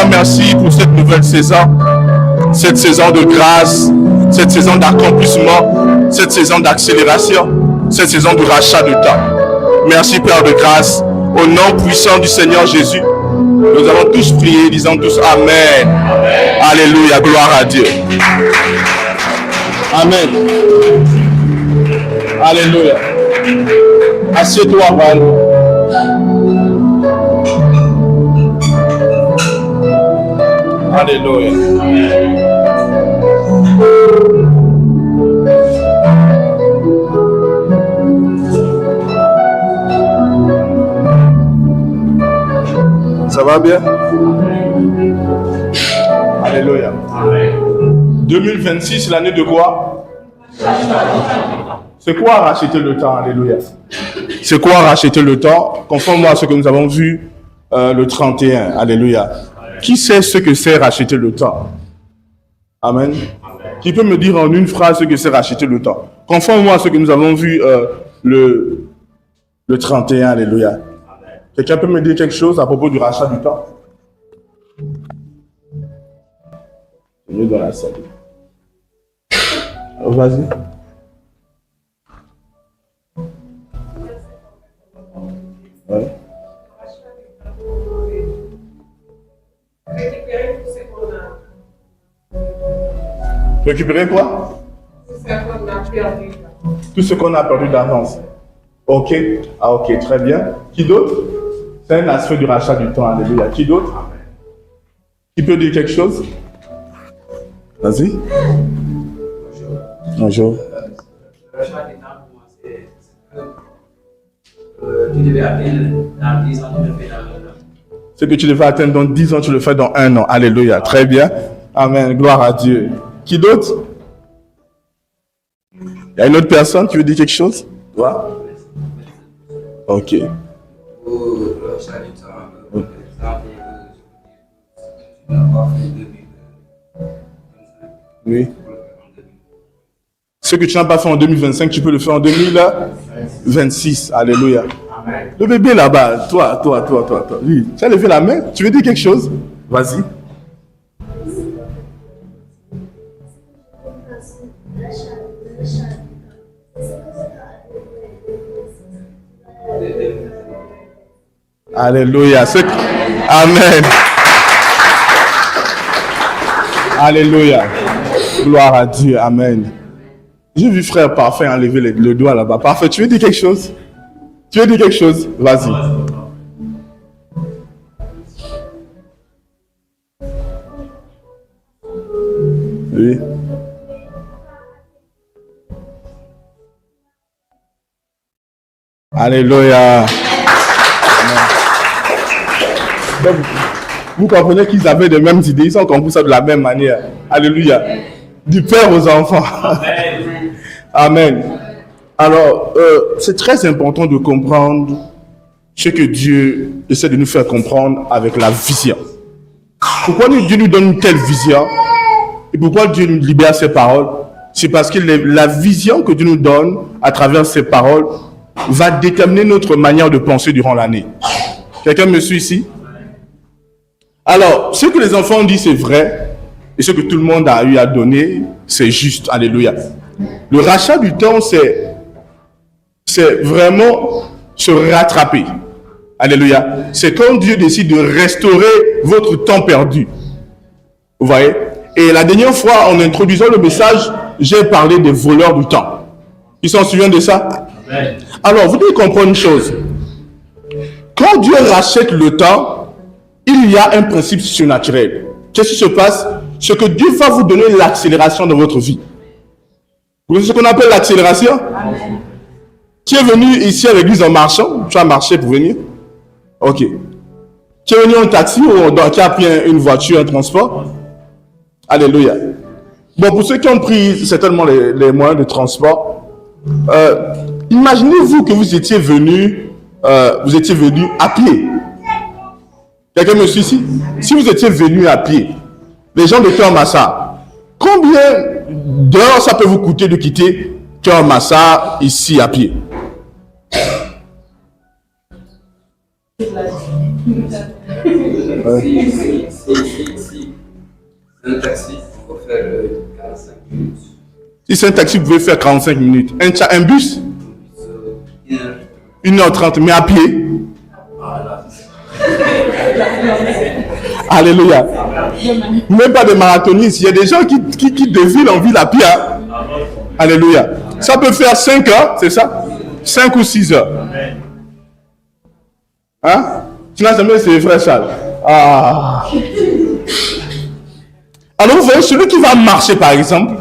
merci pour cette nouvelle saison, cette saison de grâce, cette saison d'accomplissement, cette saison d'accélération, cette saison de rachat de temps. Merci Père de grâce, au nom puissant du Seigneur Jésus. Nous allons tous prier, disons tous Amen. Amen. Alléluia, gloire à Dieu. Amen. Alléluia. Assieds-toi, Val. Alléluia. Ça va bien? Alléluia. 2026, l'année de quoi? C'est quoi racheter le temps? Alléluia. C'est quoi racheter le temps? Conformément à ce que nous avons vu le 31. Alléluia. Qui sait ce que c'est racheter le temps? Amen. Qui peut me dire en une phrase ce que c'est racheter le temps? Conformément à ce que nous avons vu le 31. Alléluia. Quelqu'un peut me dire quelque chose à propos du rachat du temps? C'est mieux dans la salle. Vas-y. Ouais. Récupérer quoi? Tout ce qu'on a perdu d'avance. Ok. Ah ok, très bien. Qui d'autre? C'est un aspect du rachat du temps. Alléluia. Qui d'autre? Qui peut dire quelque chose? Vas-y. Bonjour. Le rachat du temps pour moi, c'est que tu devais atteindre dans 10 ans, tu le fais dans 1 an. Ce que tu devais atteindre dans 10 ans, tu le fais dans 1 an. Alléluia. Très bien. Amen. Gloire à Dieu. Qui d'autre? Il y a une autre personne qui veut dire quelque chose? Toi? Ok. Pour le rachat du temps, par exemple, tu n'as pas fait 2025. Oui. Ce que tu n'as pas fait en 2025, tu peux le faire en 2026. Alléluia. Amen. Le bébé là-bas, toi. Oui. Tu as levé la main? Tu veux dire quelque chose? Vas-y. Alléluia. Amen. Alléluia. Gloire à Dieu. Amen. J'ai vu frère Parfait enlever le doigt là-bas. Parfait, tu veux dire quelque chose? Tu veux dire quelque chose? Vas-y. Oui. Alléluia. Donc, vous comprenez qu'ils avaient les mêmes idées, ils ont compris ça de la même manière. Alléluia. Du père aux enfants. Amen. Amen. Alors, c'est très important de comprendre ce que Dieu essaie de nous faire comprendre avec la vision. Pourquoi Dieu nous donne une telle vision? Et pourquoi Dieu nous libère ses paroles? C'est parce que la vision que Dieu nous donne à travers ses paroles va déterminer notre manière de penser durant l'année. Quelqu'un me suit ici? Alors, ce que les enfants ont dit, c'est vrai. Et ce que tout le monde a eu à donner, c'est juste. Alléluia. Le rachat du temps, c'est vraiment se rattraper. Alléluia. C'est quand Dieu décide de restaurer votre temps perdu. Vous voyez? Et la dernière fois, en introduisant le message, j'ai parlé des voleurs du temps. Ils s'en souviennent de ça? Amen. Alors, vous devez comprendre une chose. Quand Dieu rachète le temps, il y a un principe surnaturel. Qu'est-ce qui se passe? C'est que Dieu va vous donner l'accélération dans votre vie. Vous voyez ce qu'on appelle l'accélération? Amen. Tu es venu ici à l'église en marchant? Tu as marché pour venir? Ok. Tu es venu en taxi ou tu as pris une voiture, un transport? Alléluia. Bon, pour ceux qui ont pris certainement les moyens de transport, imaginez-vous que vous étiez venu à pied. Quelqu'un me suit ici? Si vous étiez venu à pied, les gens de Cœur-Massa, combien d'heures ça peut vous coûter de quitter Cœur-Massa ici à pied? Si un taxi, il faut faire 45 minutes. Si c'est un taxi, vous pouvez faire 45 minutes. Un bus, 1h30, mais à pied. Alléluia. Même pas de marathonnistes. Il y a des gens qui de ville en ville à pied. Hein? Alléluia. Ça peut faire 5 heures, c'est ça? 5 ou 6 heures. Hein? Tu n'as jamais essayé, frère Charles? Ah. Alors vous voyez, celui qui va marcher par exemple,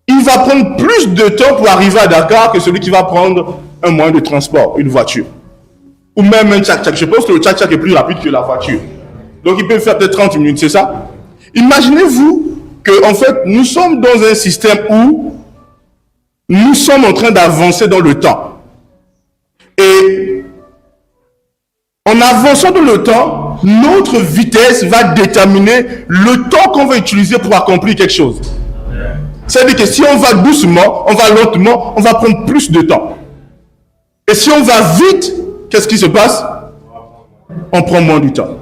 il va prendre plus de temps pour arriver à Dakar que celui qui va prendre un moyen de transport, une voiture. Ou même un tchak-tchak. Je pense que le tchak-tchak est plus rapide que la voiture. Donc il peut faire peut-être 30 minutes, c'est ça? Imaginez-vous que en fait, nous sommes dans un système où nous sommes en train d'avancer dans le temps. Et en avançant dans le temps, notre vitesse va déterminer le temps qu'on va utiliser pour accomplir quelque chose. C'est-à-dire que si on va doucement, on va lentement, on va prendre plus de temps. Et si on va vite, qu'est-ce qui se passe? On prend moins du temps.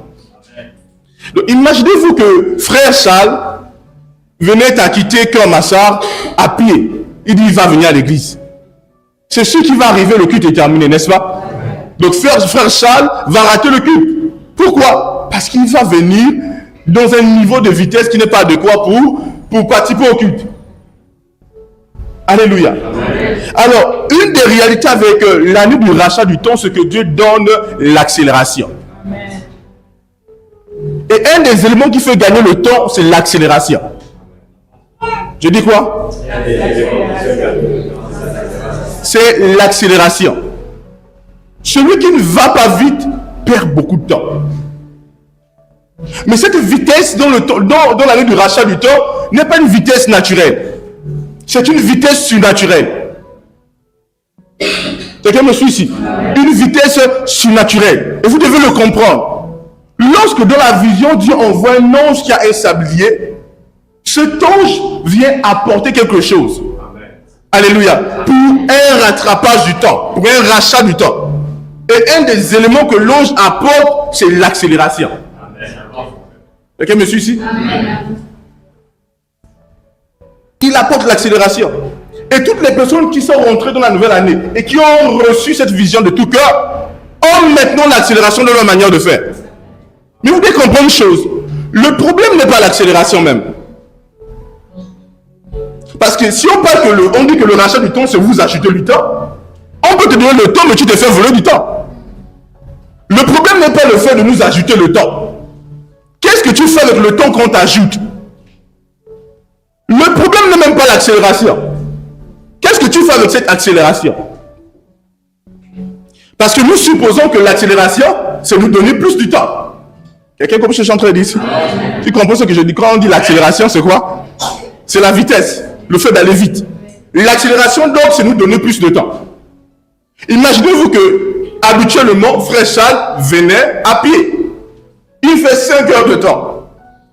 Donc, imaginez-vous que frère Charles venait à quitter Kermassar à pied. Il dit il va venir à l'église. C'est ce qui va arriver, le culte est terminé, n'est-ce pas? Donc frère Charles va rater le culte. Pourquoi? Parce qu'il va venir dans un niveau de vitesse qui n'est pas adéquat pour participer au culte. Alléluia. Amen. Alors, une des réalités avec l'année du rachat du temps, c'est que Dieu donne l'accélération. Et un des éléments qui fait gagner le temps, c'est l'accélération. Je dis quoi? C'est l'accélération. Celui qui ne va pas vite perd beaucoup de temps. Mais cette vitesse dans l'année du rachat du temps n'est pas une vitesse naturelle. C'est une vitesse surnaturelle. Quelqu'un me suit ici? Une vitesse surnaturelle. Et vous devez le comprendre. Lorsque dans la vision, Dieu envoie un ange qui a un sablier, cet ange vient apporter quelque chose. Alléluia. Pour un rattrapage du temps, pour un rachat du temps. Et un des éléments que l'ange apporte, c'est l'accélération. Quelqu'un me suit ici? Il apporte l'accélération. Et toutes les personnes qui sont rentrées dans la nouvelle année et qui ont reçu cette vision de tout cœur ont maintenant l'accélération de leur manière de faire. Mais vous devez comprendre une chose. Le problème n'est pas l'accélération même. Parce que si on parle on dit que le rachat du temps, c'est vous acheter du temps, on peut te donner le temps, mais tu te fais voler du temps. Le problème n'est pas le fait de nous ajouter le temps. Qu'est-ce que tu fais avec le temps qu'on t'ajoute? Le problème n'est même pas l'accélération. Qu'est-ce que tu fais avec cette accélération? Parce que nous supposons que l'accélération, c'est nous donner plus du temps. Quelqu'un comprend ce que je suis en train de dire ici? Tu comprends ce que je dis? Quand on dit l'accélération, c'est quoi? C'est la vitesse, le fait d'aller vite. L'accélération, donc, c'est nous donner plus de temps. Imaginez-vous que, habituellement, frère Charles venait à pied. Il fait 5 heures de temps.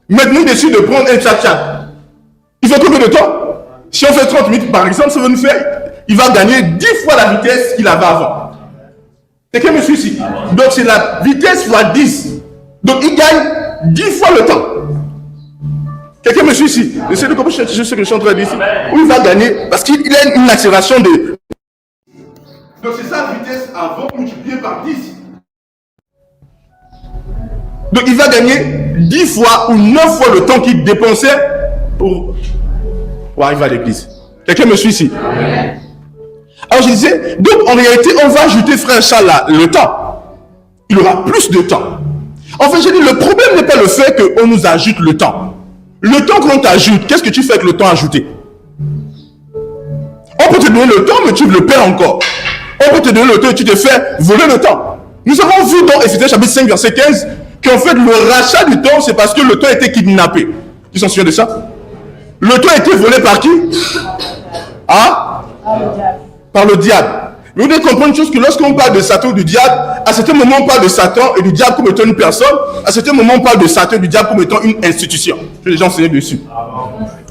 Maintenant, il décide de prendre un tchak-tchak. Il fait combien de temps? Si on fait 30 minutes, par exemple, ça va nous faire, il va gagner 10 fois la vitesse qu'il avait avant. Quelqu'un me suit ici? Donc, c'est la vitesse fois 10. Donc, il gagne 10 fois le temps. Quelqu'un me suit ici? J'essaie de comprendre ce que je suis en train de dire ici. Où il va gagner, parce qu'il a une accélération de... Donc, c'est sa vitesse avant multipliée par 10. Donc, il va gagner 10 fois ou 9 fois le temps qu'il dépensait pour arriver à l'église. Quelqu'un me suit ici? Amen. Alors, je disais, donc, en réalité, on va ajouter, frère Charles, le temps. Il aura plus de temps. En fait, j'ai dit, le problème n'est pas le fait qu'on nous ajoute le temps. Le temps qu'on t'ajoute, qu'est-ce que tu fais avec le temps ajouté? On peut te donner le temps, mais tu le perds encore. On peut te donner le temps et tu te fais voler le temps. Nous avons vu dans Éphésiens chapitre 5, verset 15, qu'en fait, le rachat du temps, c'est parce que le temps a été kidnappé. Tu t'en souviens de ça? Le temps a été volé par qui? Ah? Par le diable. Mais vous devez comprendre une chose, que lorsqu'on parle de Satan ou du diable, à certains moments on parle de Satan et du diable comme étant une personne, à certains moments on parle de Satan et du diable comme étant une institution. Je vais déjà enseigner dessus.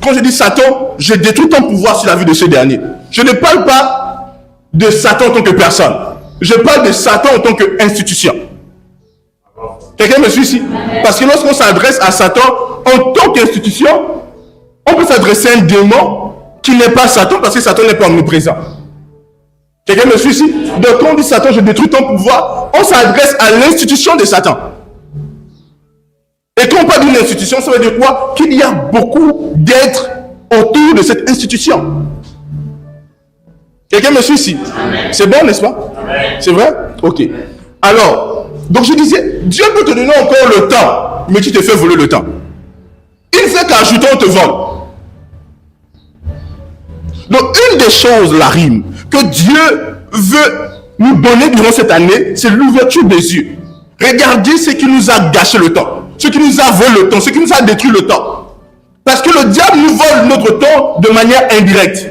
Quand je dis Satan, je détruis ton pouvoir sur la vie de ce dernier. Je ne parle pas de Satan en tant que personne. Je parle de Satan en tant qu'institution. Quelqu'un me suit ici? Parce que lorsqu'on s'adresse à Satan en tant qu'institution, on peut s'adresser à un démon qui n'est pas Satan parce que Satan n'est pas omniprésent. Quelqu'un me suit ici? Donc quand on dit Satan, je détruis ton pouvoir, on s'adresse à l'institution de Satan. Et quand on parle d'une institution, ça veut dire quoi? Qu'il y a beaucoup d'êtres autour de cette institution. Quelqu'un me suit ici? C'est bon, n'est-ce pas? C'est vrai? Ok. Alors, donc je disais, Dieu peut te donner encore le temps, mais tu te fais voler le temps. Il fait qu'ajouter, on te vole. Donc, une des choses, la rime, que Dieu veut nous donner durant cette année, c'est l'ouverture des yeux. Regardez ce qui nous a gâché le temps, ce qui nous a volé le temps, ce qui nous a détruit le temps. Parce que le diable nous vole notre temps de manière indirecte.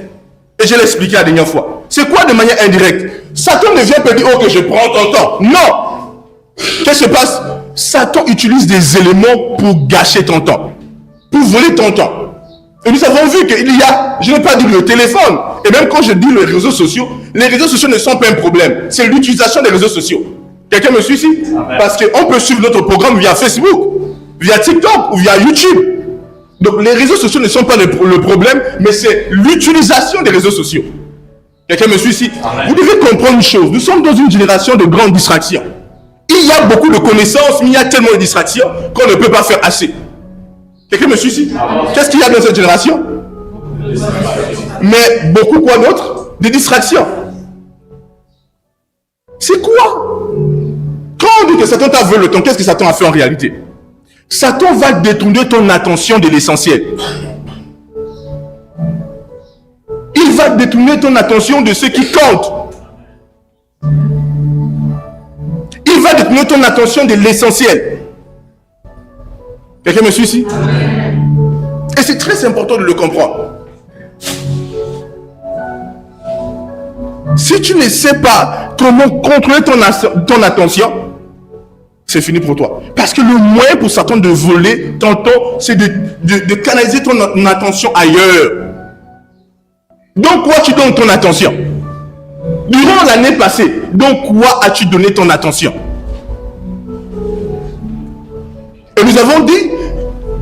Et je l'ai expliqué la dernière fois. C'est quoi de manière indirecte? Satan ne vient pas dire, ok, je prends ton temps. Non! Qu'est-ce qui se passe? Satan utilise des éléments pour gâcher ton temps, pour voler ton temps. Et nous avons vu qu'il y a, je n'ai pas dit le téléphone, et même quand je dis les réseaux sociaux ne sont pas un problème. C'est l'utilisation des réseaux sociaux. Quelqu'un me suit ici? Parce qu'on peut suivre notre programme via Facebook, via TikTok ou via YouTube. Donc les réseaux sociaux ne sont pas le problème, mais c'est l'utilisation des réseaux sociaux. Quelqu'un me suit ici? Vous devez comprendre une chose, nous sommes dans une génération de grandes distractions. Il y a beaucoup de connaissances, mais il y a tellement de distractions qu'on ne peut pas faire assez. Quelqu'un me suit ici? Qu'est-ce qu'il y a dans cette génération? Mais beaucoup quoi d'autre? Des distractions. C'est quoi? Quand on dit que Satan t'a volé le temps, qu'est-ce que Satan a fait en réalité? Satan va détourner ton attention de l'essentiel. Il va détourner ton attention de ce qui compte. Il va détourner ton attention de l'essentiel. Quelqu'un me suit ici? Et c'est très important de le comprendre. Si tu ne sais pas comment contrôler ton attention, c'est fini pour toi. Parce que le moyen pour Satan de voler ton temps, c'est de canaliser ton attention ailleurs. Donc, quoi tu donnes ton attention? Durant l'année passée, donc quoi as-tu donné ton attention? Et nous avons dit,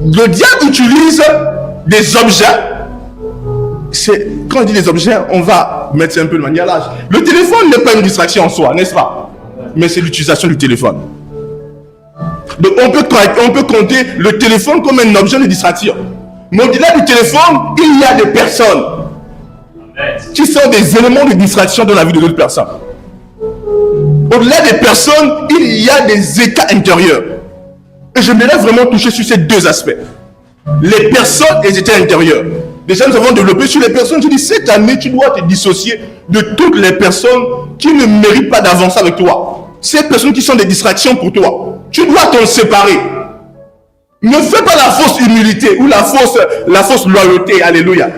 le diable utilise des objets. Quand on dit des objets, on va mettre ça un peu de manière large. Le téléphone n'est pas une distraction en soi, n'est-ce pas? Mais c'est l'utilisation du téléphone. Donc on peut compter le téléphone comme un objet de distraction. Mais au-delà du téléphone, il y a des personnes qui sont des éléments de distraction dans la vie de d'autres personnes. Au-delà des personnes, il y a des états intérieurs. Et j'aimerais vraiment toucher sur ces deux aspects. Les personnes et les états intérieurs. Déjà, nous avons développé sur les personnes. Je dis, cette année, tu dois te dissocier de toutes les personnes qui ne méritent pas d'avancer avec toi. Ces personnes qui sont des distractions pour toi. Tu dois t'en séparer. Ne fais pas la fausse humilité ou la fausse loyauté. Alléluia.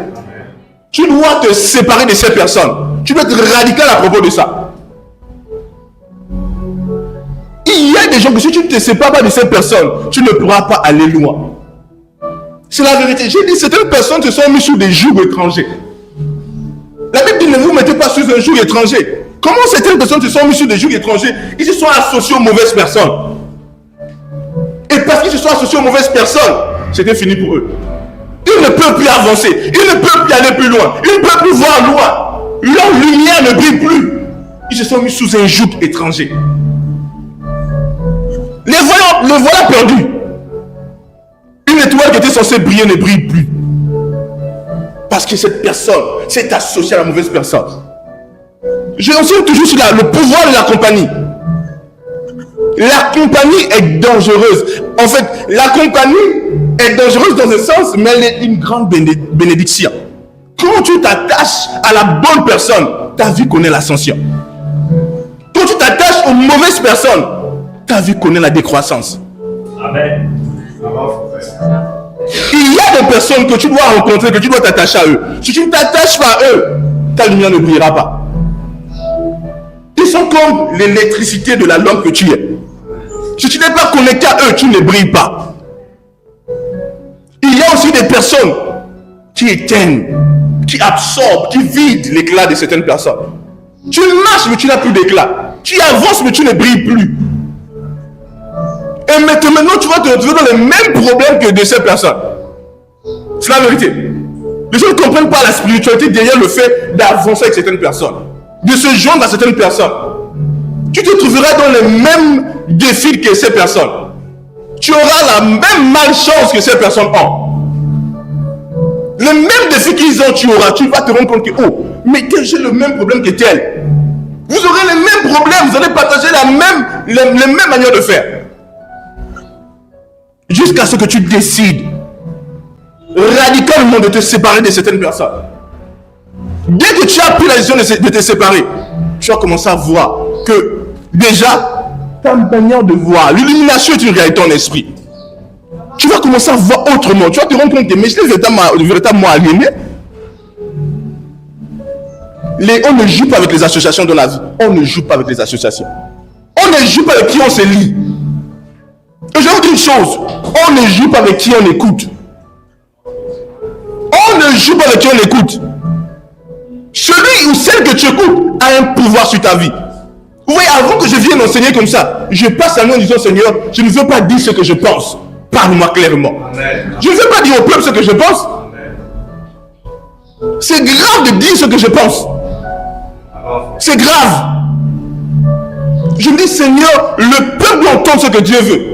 Tu dois te séparer de ces personnes. Tu dois être radical à propos de ça. Il y a des gens que si tu ne te sépares pas de ces personnes, tu ne pourras pas aller loin. C'est la vérité. J'ai dit, certaines personnes se sont mises sur des jougs étrangers. La Bible dit, ne vous mettez pas sur un joug étranger. Comment certaines personnes se sont mises sur des jougs étrangers? Ils se sont associés aux mauvaises personnes. Et parce qu'ils se sont associés aux mauvaises personnes, c'était fini pour eux. Ils ne peuvent plus avancer. Ils ne peuvent plus aller plus loin. Ils ne peuvent plus voir loin. Leur lumière ne brille plus. Ils se sont mis sous un joug étranger. Le voilà perdu. Une étoile qui était censée briller ne brille plus. Parce que cette personne s'est associée à la mauvaise personne. Je insiste toujours sur le pouvoir de la compagnie. La compagnie est dangereuse. En fait, la compagnie est dangereuse dans un sens, mais elle est une grande bénédiction. Quand tu t'attaches à la bonne personne, ta vie connaît l'ascension. Quand tu t'attaches aux mauvaises personnes, ta vie connaît la décroissance. Amen. Il y a des personnes que tu dois rencontrer, que tu dois t'attacher à eux. Si tu ne t'attaches pas à eux, ta lumière ne brillera pas. Ils sont comme l'électricité de la lampe que tu es. Si tu n'es pas connecté à eux, tu ne brilles pas. Il y a aussi des personnes qui éteignent, qui absorbent, qui vident l'éclat de certaines personnes. Tu marches, mais tu n'as plus d'éclat. Tu avances, mais tu ne brilles plus. Et maintenant, tu vas te retrouver dans les mêmes problèmes que de ces personnes. C'est la vérité. Les gens ne comprennent pas la spiritualité derrière le fait d'avancer avec certaines personnes, de se joindre à certaines personnes. Tu te trouveras dans les mêmes défis que ces personnes. Tu auras la même malchance que ces personnes ont. Les mêmes défis qu'ils ont, tu auras. Tu vas te rendre compte que, oh, mais j'ai le même problème que tel. Vous aurez les mêmes problèmes, vous allez partager les mêmes manières de faire. Jusqu'à ce que tu décides radicalement de te séparer de certaines personnes. Dès que tu as pris la décision de te séparer, tu vas commencer à voir que déjà, ta manière de voir, l'illumination est une réalité en esprit. Tu vas commencer à voir autrement. Tu vas te rendre compte que mais je suis véritablement aliéné. On ne joue pas avec les associations de la vie. On ne joue pas avec les associations. On ne joue pas avec qui on se lie. Et je vais vous dire une chose. On ne joue pas avec qui on écoute. On ne joue pas avec qui on écoute. Celui ou celle que tu écoutes a un pouvoir sur ta vie. Vous voyez, avant que je vienne enseigner comme ça, je passe à nous en disant, Seigneur, je ne veux pas dire ce que je pense. Parle-moi clairement. Amen. Je ne veux pas dire au peuple ce que je pense. C'est grave de dire ce que je pense. C'est grave. Je me dis, Seigneur, le peuple entend ce que Dieu veut.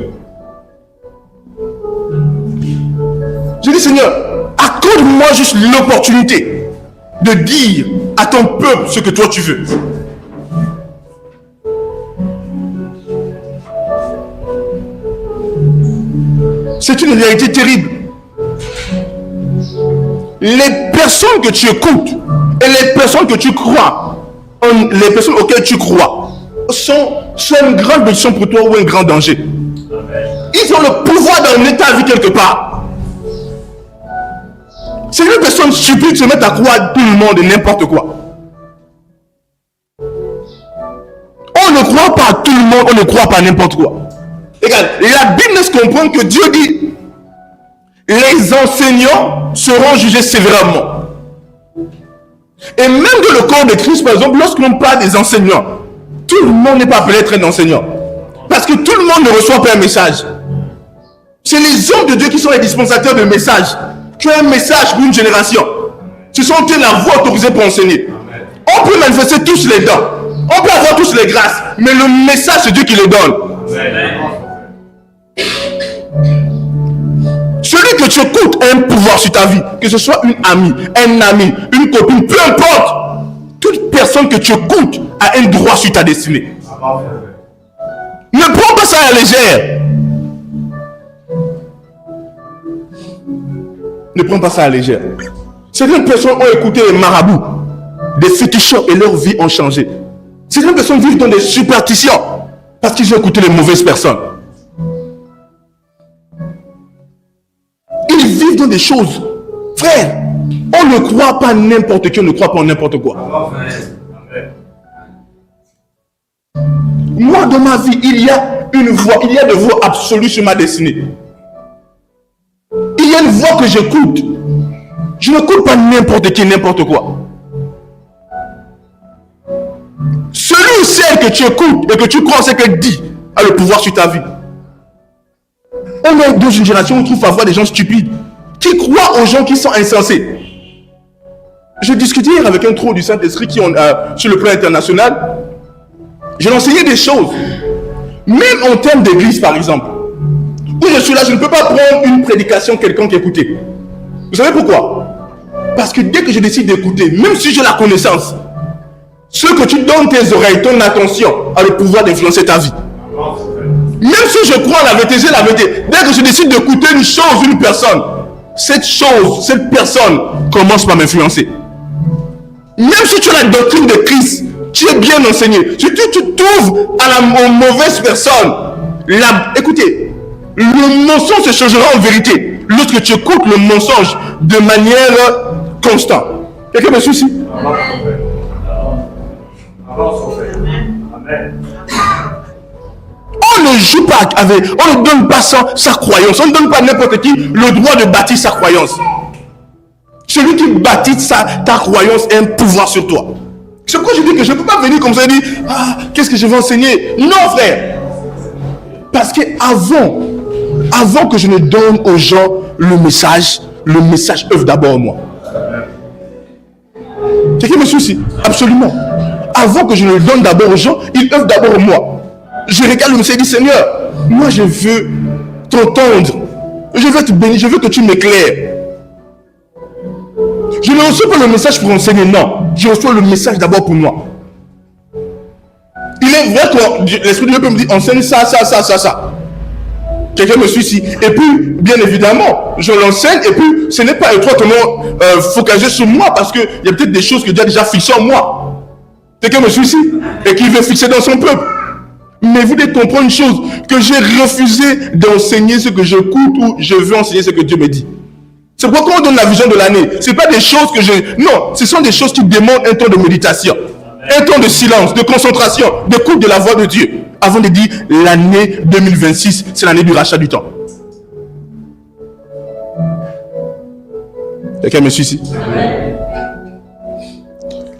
Je dis, Seigneur, accorde-moi juste l'opportunité de dire à ton peuple ce que toi tu veux. C'est une réalité terrible. Les personnes que tu écoutes et les personnes que tu crois, les personnes auxquelles tu crois, sont une grande bénédiction pour toi ou un grand danger. Ils ont le pouvoir d'emmener ta vie quelque part. C'est une personne stupide qui se met à croire tout le monde et n'importe quoi. On ne croit pas à tout le monde, on ne croit pas à n'importe quoi. Regarde, la Bible laisse comprendre que Dieu dit les enseignants seront jugés sévèrement. Et même dans le corps de Christ, par exemple, lorsqu'on parle des enseignants, tout le monde n'est pas appelé à être un enseignant. Parce que tout le monde ne reçoit pas un message. C'est les hommes de Dieu qui sont les dispensateurs de messages. Tu as un message pour une génération. Ce sont la voix autorisée pour enseigner. On peut manifester tous les dons. On peut avoir tous les grâces. Mais le message, c'est Dieu qui les donne. Celui que tu écoutes a un pouvoir sur ta vie. Que ce soit une amie, un ami, une copine, peu importe. Toute personne que tu écoutes a un droit sur ta destinée. Ne prends pas ça à la légère. Ne prends pas ça à la légère. Certaines personnes ont écouté les marabouts, des féticheurs et leur vie ont changé. Certaines personnes vivent dans des superstitions parce qu'ils ont écouté les mauvaises personnes. Ils vivent dans des choses. Frère, on ne croit pas n'importe qui, on ne croit pas en n'importe quoi. Moi, dans ma vie, il y a une voix, il y a des voix absolues sur ma destinée. Il y a une voix que j'écoute. Je n'écoute pas n'importe qui, n'importe quoi. Celui ou celle que tu écoutes et que tu crois ce qu'elle dit a le pouvoir sur ta vie. On est dans une génération où il faut avoir des gens stupides qui croient aux gens qui sont insensés. Je discutais hier avec un trop du Saint-Esprit qui sur le plan international. Je lui enseignais des choses. Même en termes d'église, par exemple. Où je suis là, je ne peux pas prendre une prédication quelconque écouter. Vous savez pourquoi? Parce que dès que je décide d'écouter, même si j'ai la connaissance, ce que tu donnes tes oreilles, ton attention, a le pouvoir d'influencer ta vie. Même si je crois en la vérité, j'ai la vérité. Dès que je décide d'écouter une chose, une personne, cette chose, cette personne commence par m'influencer. Même si tu as la doctrine de Christ, tu es bien enseigné. Si tu trouves aux mauvaises personnes, écoutez, le mensonge se changera en vérité lorsque tu écoutes le mensonge de manière constante. Quelqu'un me suit ici? On ne joue pas avec, on ne donne pas sa croyance, on ne donne pas à n'importe qui le droit de bâtir sa croyance. Celui qui bâtit ta croyance a un pouvoir sur toi. C'est pourquoi je dis que je ne peux pas venir comme ça et dire, ah, qu'est-ce que je vais enseigner? Non, frère. Parce que avant que je ne donne aux gens le message œuvre d'abord en moi. Quelqu'un me suit ici? Absolument. Avant que je ne le donne d'abord aux gens, il œuvre d'abord en moi. Je regarde le message et dis, Seigneur, moi je veux t'entendre. Je veux te bénir, je veux que tu m'éclaires. Je ne reçois pas le message pour enseigner, non. Je reçois le message d'abord pour moi. Il est vrai que l'Esprit de Dieu peut me dire, enseigne ça. Quelqu'un me suit ici. Et puis, bien évidemment, je l'enseigne. Et puis, ce n'est pas étroitement focalisé sur moi parce qu'il y a peut-être des choses que Dieu a déjà fixées en moi. Quelqu'un me suit ici et qui veut fixer dans son peuple. Mais vous devez comprendre une chose, que j'ai refusé d'enseigner ce que j'écoute ou je veux enseigner ce que Dieu me dit. C'est pourquoi quand on donne la vision de l'année, ce n'est pas des choses que non, ce sont des choses qui demandent un temps de méditation, un temps de silence, de concentration, d'écoute de la voix de Dieu. Avant de dire l'année 2026, c'est l'année du rachat du temps. Quelqu'un me suit ici?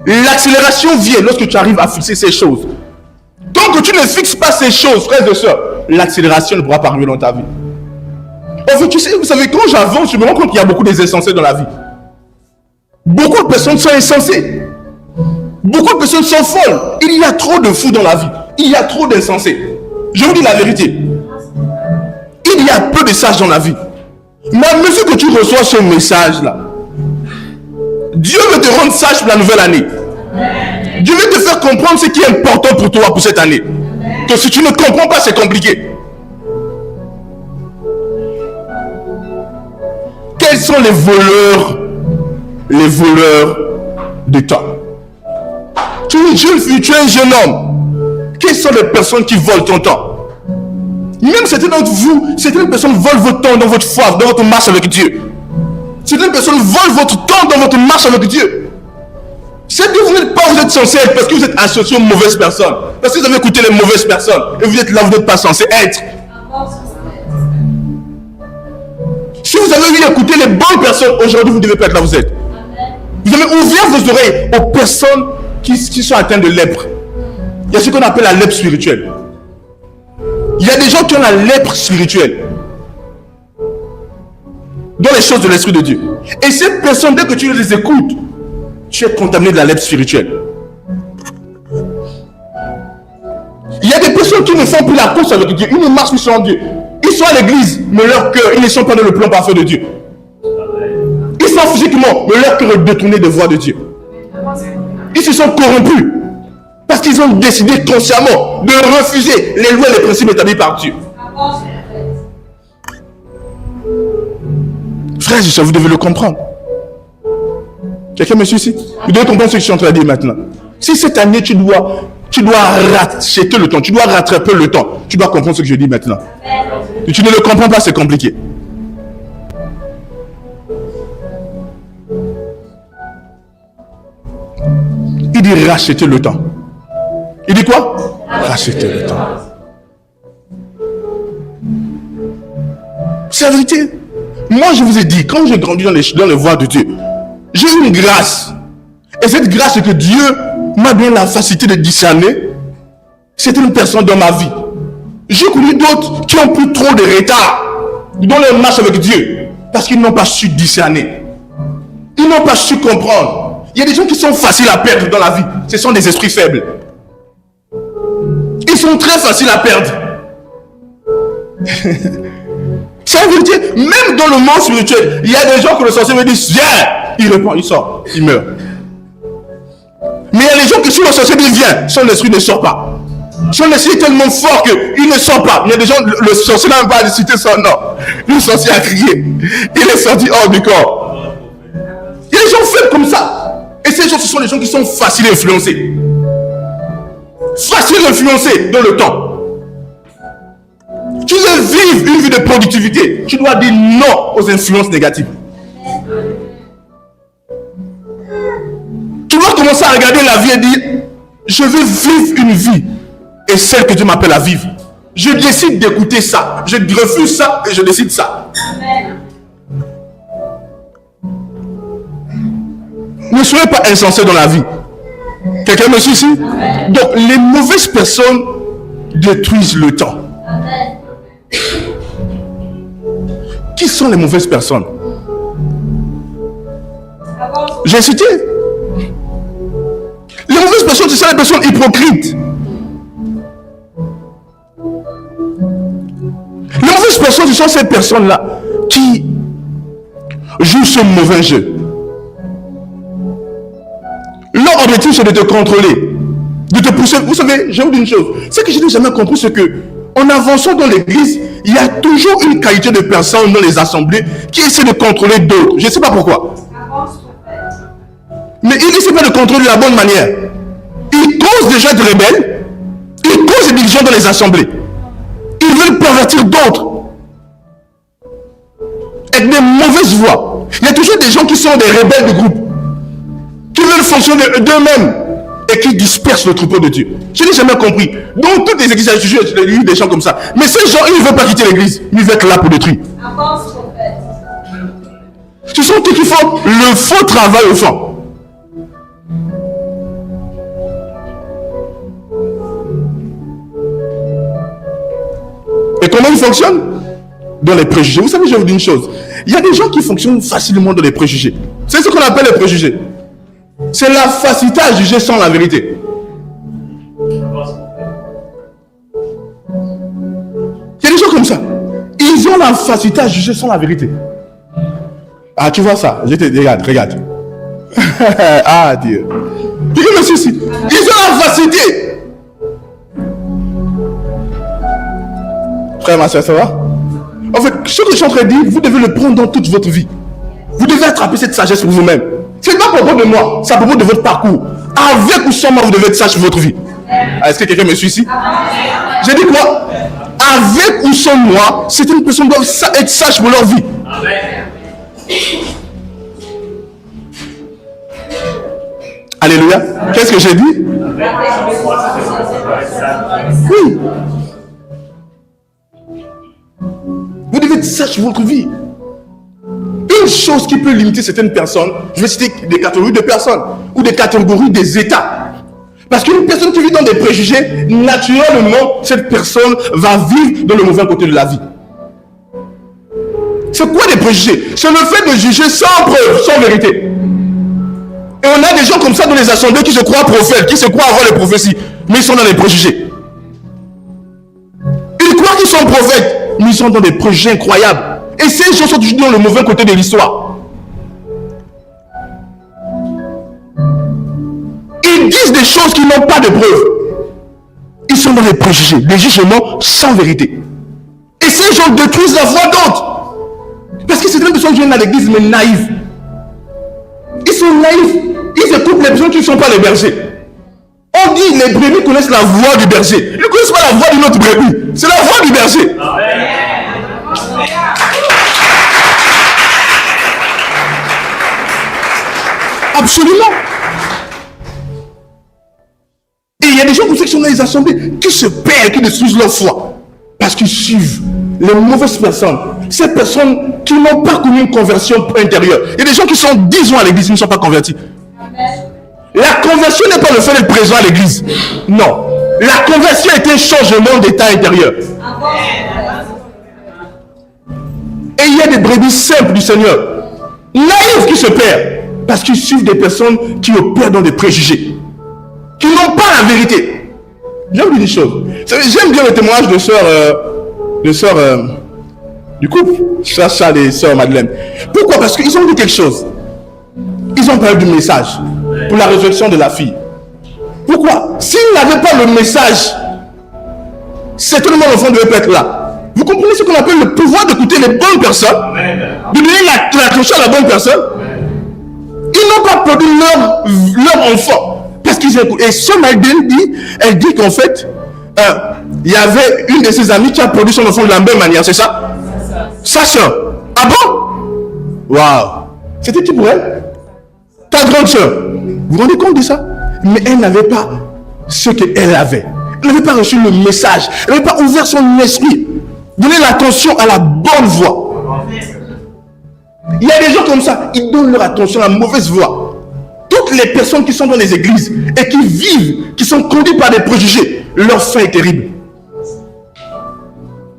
L'accélération vient lorsque tu arrives à fixer ces choses. Tant que tu ne fixes pas ces choses, frères et sœurs, l'accélération ne pourra pas arriver dans ta vie. En fait, vous savez, quand j'avance, je me rends compte qu'il y a beaucoup d'insensés dans la vie. Beaucoup de personnes sont insensées. Beaucoup de personnes sont folles. Il y a trop de fous dans la vie. Il y a trop d'insensés. Je vous dis la vérité. Il y a peu de sages dans la vie. Mais à mesure que tu reçois ce message-là, Dieu veut te rendre sage pour la nouvelle année. Dieu veut te faire comprendre ce qui est important pour toi pour cette année. Que si tu ne comprends pas, c'est compliqué. Quels sont les voleurs de temps? Tu es une jeune fille, tu es un jeune homme. Quelles sont les personnes qui volent ton temps? Même certaines d'entre vous, certaines personnes volent votre temps dans votre foi, dans votre marche avec Dieu. Certaines personnes volent votre temps dans votre marche avec Dieu. C'est que vous n'êtes pas, vous êtes censé être parce que vous êtes associé aux mauvaises personnes. Parce que vous avez écouté les mauvaises personnes. Et vous êtes là, vous n'êtes pas censé être. Si vous avez eu écouté les bonnes personnes, aujourd'hui vous ne devez pas être là où vous êtes. Vous avez ouvert vos oreilles aux personnes qui sont atteintes de lèpre. Il y a ce qu'on appelle la lèpre spirituelle. Il y a des gens qui ont la lèpre spirituelle dans les choses de l'Esprit de Dieu. Et ces personnes, dès que tu les écoutes, tu es contaminé de la lèpre spirituelle. Il y a des personnes qui ne font plus la course avec Dieu. Ils ne marchent plus sans Dieu. Ils sont à l'église, mais leur cœur, ils ne sont pas dans le plan parfait de Dieu. Ils sont physiquement, mais leur cœur est détourné des voies de Dieu. Ils se sont corrompus parce qu'ils ont décidé consciemment de refuser les lois et les principes établis par Dieu. Frères et sœurs, vous devez le comprendre. Quelqu'un me suit ici? Vous devez comprendre ce que je suis en train de dire maintenant. Si cette année tu dois racheter le temps, tu dois rattraper le temps, tu dois comprendre ce que je dis maintenant. Si tu ne le comprends pas, c'est compliqué. Il dit racheter le temps. Il dit quoi? Racheter le temps. C'est la vérité. Moi, je vous ai dit, quand j'ai grandi dans les voies de Dieu, j'ai eu une grâce. Et cette grâce, c'est que Dieu m'a donné la facilité de discerner certaines personnes dans ma vie. J'ai connu d'autres qui ont pris trop de retard dans leur marche avec Dieu parce qu'ils n'ont pas su discerner. Ils n'ont pas su comprendre. Il y a des gens qui sont faciles à perdre dans la vie. Ce sont des esprits faibles. Ils sont très faciles à perdre. C'est la vérité. Même dans le monde spirituel, il y a des gens que le sorcier me dit viens, il répond, il sort, il meurt. Mais il y a des gens que si le sorcier dit viens, son esprit ne sort pas. Son esprit est tellement fort qu'il ne sort pas. Il y a des gens, le sorcier n'a même pas cité son nom. Le sorcier a crié. Il est sorti hors du corps. Il y a des gens faibles comme ça. Et ces gens, ce sont des gens qui sont faciles à influencer. Faciles à influencer dans le temps. Tu veux vivre une vie de productivité, tu dois dire non aux influences négatives. Tu dois commencer à regarder la vie et dire je veux vivre une vie et celle que Dieu m'appelle à vivre. Je décide d'écouter ça, je refuse ça et je décide ça. Ne soyez pas insensés dans la vie. Quelqu'un me suit ici? Donc les mauvaises personnes détruisent le temps. Qui sont les mauvaises personnes? J'ai cité. Les mauvaises personnes, ce sont les personnes hypocrites. Les mauvaises personnes, ce sont ces personnes-là qui jouent ce mauvais jeu. Leur objectif, c'est de te contrôler, de te pousser. Vous savez, je vous dis une chose. Ce que je n'ai jamais compris, c'est que en avançant dans l'église, il y a toujours une qualité de personnes dans les assemblées qui essaient de contrôler d'autres. Je ne sais pas pourquoi. Mais ils n'essaient pas de contrôler de la bonne manière. Ils causent déjà de rebelles. Ils causent des divisions dans les assemblées. Ils veulent pervertir d'autres. Avec des mauvaises voies. Il y a toujours des gens qui sont des rebelles de groupe. Qui veulent fonctionner d'eux-mêmes. Et qui dispersent le troupeau de Dieu. Je n'ai jamais compris. Donc toutes les églises, j'ai eu des gens comme ça. Mais ces gens, ils ne veulent pas quitter l'église. Ils veulent être là pour détruire. Ce sont ceux qui font le faux travail au fond. Et comment ils fonctionnent? Dans les préjugés. Vous savez, je vous dis une chose. Il y a des gens qui fonctionnent facilement dans les préjugés. C'est ce qu'on appelle les préjugés. C'est la facilité à juger sans la vérité. Il y a des gens comme ça. Ils ont la facilité à juger sans la vérité. Ah, tu vois ça? Regarde. Ah, Dieu. Quelqu'un me suit. Ils ont la facilité. Frère, ma soeur, ça va? En fait, ce que je suis en train de dire, vous devez le prendre dans toute votre vie. Vous devez attraper cette sagesse pour vous-même. Ce n'est pas à propos de moi, c'est à propos de votre parcours. Avec ou sans moi, vous devez être sage pour votre vie. Est-ce que quelqu'un me suit ici? J'ai dit quoi? Avec ou sans moi, certaines personnes doivent être sages pour leur vie. Alléluia. Qu'est-ce que j'ai dit? Oui. Vous devez être sage pour votre vie. Une chose qui peut limiter certaines personnes, je vais citer des catégories de personnes ou des catégories des états. Parce qu'une personne qui vit dans des préjugés, naturellement, cette personne va vivre dans le mauvais côté de la vie. C'est quoi des préjugés? C'est le fait de juger sans preuve, sans vérité. Et on a des gens comme ça dans les assemblées qui se croient prophètes, qui se croient avoir les prophéties, mais ils sont dans les préjugés. Ils croient qu'ils sont prophètes, mais ils sont dans des préjugés incroyables. Et ces gens sont toujours dans le mauvais côté de l'histoire. Ils disent des choses qui n'ont pas de preuves. Ils sont dans les préjugés, des jugements sans vérité. Et ces gens détruisent la foi d'autres. Parce que certaines personnes viennent à l'église, mais naïves. Ils sont naïfs. Ils écoutent les personnes qui ne sont pas les bergers. On dit les brebis connaissent la voix du berger. Ils ne connaissent pas la voix d'une autre brebis. C'est la voix du berger. Absolument. Et il y a des gens comme ça qui sont dans les assemblées, qui se perdent, qui détruisent leur foi. Parce qu'ils suivent les mauvaises personnes. Ces personnes qui n'ont pas connu une conversion intérieure. Il y a des gens qui sont 10 ans à l'église, ils ne sont pas convertis. La conversion n'est pas le fait d'être présent à l'église. Non. La conversion est un changement d'état intérieur. Et il y a des brebis simples du Seigneur, naïfs qui se perdent. Parce qu'ils suivent des personnes qui opèrent dans des préjugés, qui n'ont pas la vérité. J'aime dire une chose. J'aime bien le témoignage de sœur du couple, sœur Charles et sœur Madeleine. Pourquoi? Parce qu'ils ont dit quelque chose. Ils ont parlé du message pour la résurrection de la fille. Pourquoi? S'ils n'avaient pas le message, certainement l'enfant ne devait pas être là. Vous comprenez ce qu'on appelle le pouvoir d'écouter les bonnes personnes, de donner l'attention à la bonne personne. Ils n'ont pas produit leur enfant. Parce qu'ils écoutent. Et sœur Madeleine elle dit qu'en fait, il y avait une de ses amies qui a produit son enfant de la même manière, c'est ça? Sa soeur. Ah bon? Waouh! C'était qui pour elle? Ta grande soeur. Vous vous rendez compte de ça? Mais elle n'avait pas ce qu'elle avait. Elle n'avait pas reçu le message. Elle n'avait pas ouvert son esprit. Donner l'attention à la bonne voie. Il y a des gens comme ça, ils donnent leur attention à la mauvaise voie. Toutes les personnes qui sont dans les églises et qui vivent, qui sont conduites par des préjugés, leur fin est terrible.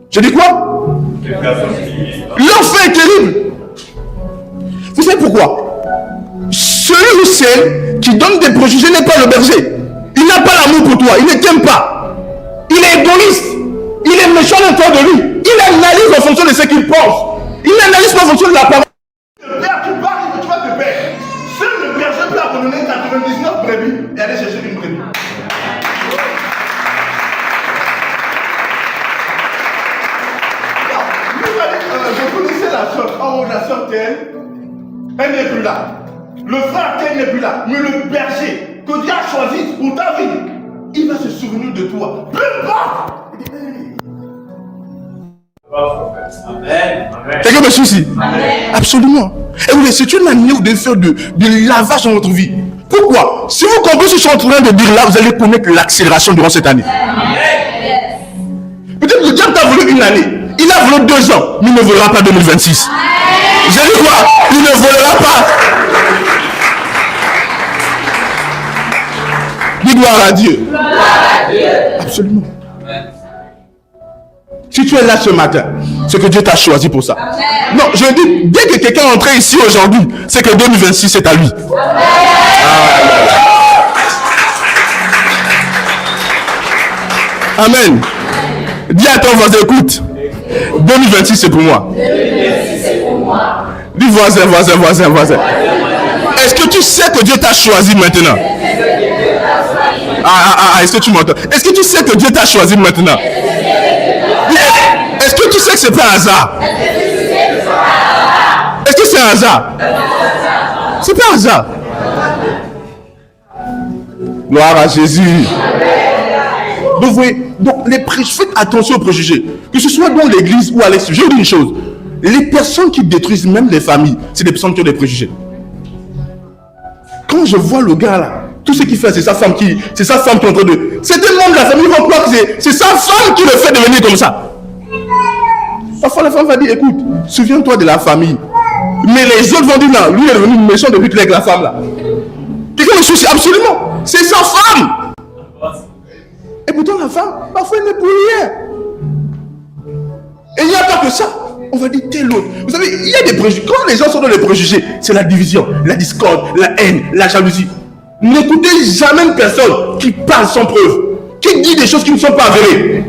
Je dis quoi? L'enfer est terrible. Vous savez pourquoi? Celui ou celle qui donne des préjugés n'est pas le berger. Il n'a pas l'amour pour toi, il ne t'aime pas. Il est égoïste. Il est méchant à l'intérieur de lui. Il analyse en fonction de ce qu'il pense. Il n'analyse pas en fonction de la parole. Le père, tu parles et tu vas te perdre. Seul le berger peut abandonner 99 brebis et aller chercher une brebis. Je connaissais la soeur. Oh, la soeur telle, elle n'est plus là. Le frère tel n'est plus là. Mais le berger que Dieu a choisi pour ta vie, il va se souvenir de toi. Peu importe. Amen. Quelqu'un me suit ici? Absolument. Et vous voyez, c'est une manière de faire de lavage dans votre vie. Pourquoi? Si vous comprenez ce que je suis en train de dire là, vous allez connaître l'accélération durant cette année. Peut-être que le diable t'a voulu une année. Il a volé 2 ans, mais il ne volera pas 2026. J'ai dit quoi? Il ne volera pas. Dis gloire à Dieu. Absolument. Si tu es là ce matin, c'est que Dieu t'a choisi pour ça. Non, je dis, dès que quelqu'un est entré ici aujourd'hui, c'est que 2026 c'est à lui. Amen. Dis à ton voisin, écoute, 2026 c'est pour moi. Dis voisin. Est-ce que tu sais que Dieu t'a choisi maintenant? Est-ce que tu m'entends? Est-ce que tu sais que Dieu t'a choisi maintenant? Est-ce que tu sais que c'est pas un hasard? Est-ce que c'est un hasard? C'est pas un hasard. Gloire à Jésus. Donc, vous voyez, faites attention aux préjugés. Que ce soit dans l'église ou à l'extérieur. Je vous dis une chose. Les personnes qui détruisent même les familles, c'est des personnes qui ont des préjugés. Quand je vois le gars là, tout ce qu'il fait, c'est sa femme qui est en train de... C'est des membres de la famille qui vont croire que c'est sa femme qui le fait devenir comme ça. Parfois la femme va dire, écoute, souviens-toi de la famille. Mais les autres vont dire, non, lui est devenu méchant depuis qu'il est avec la femme là. Quelqu'un me suit? Absolument. C'est sa femme. Et pourtant la femme, parfois elle n'est pour rien. Et il n'y a pas que ça. On va dire tel autre. Vous savez, il y a des préjugés. Quand les gens sont dans les préjugés, c'est la division, la discorde, la haine, la jalousie. N'écoutez jamais une personne qui parle sans preuve, qui dit des choses qui ne sont pas avérées.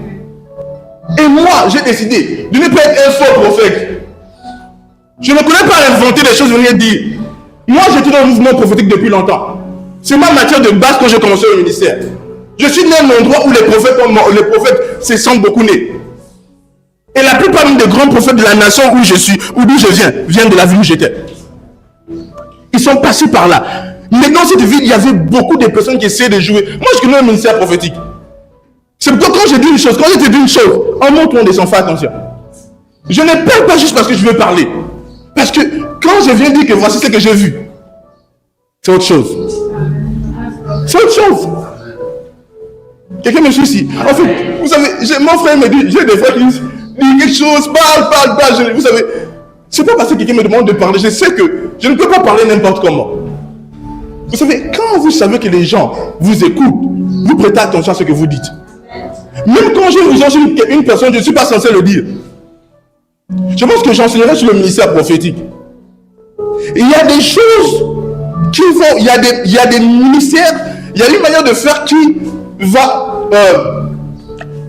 Et moi, j'ai décidé de ne pas être un faux prophète. Je ne connais pas inventer des choses, venir dire. Moi, j'étais dans le mouvement prophétique depuis longtemps. C'est ma matière de base quand j'ai commencé au ministère. Je suis né à un endroit où les prophètes se sentent beaucoup nés. Et la plupart des grands prophètes de la nation où je suis, ou d'où je viennent de la ville où j'étais. Ils sont passés par là. Mais dans cette ville, il y avait beaucoup de personnes qui essayaient de jouer. Moi, je connais un ministère prophétique. C'est pourquoi quand j'ai dit une chose, quand j'ai dit une chose, en montre on descend, fais attention. Je ne parle pas juste parce que je veux parler. Parce que quand je viens dire que voici ce que j'ai vu, c'est autre chose. C'est autre chose. Quelqu'un me suit ici. En fait, vous savez, mon frère me dit, j'ai des frères qui disent quelque chose, parle. Vous savez, c'est pas parce que quelqu'un me demande de parler, je sais que je ne peux pas parler n'importe comment. Vous savez, quand vous savez que les gens vous écoutent, vous prêtez attention à ce que vous dites. Même quand je vous enseigne une personne, je ne suis pas censé le dire. Je pense que j'enseignerai sur le ministère prophétique. Et il y a des choses qui vont, il y a des ministères, il y a une manière de faire qui va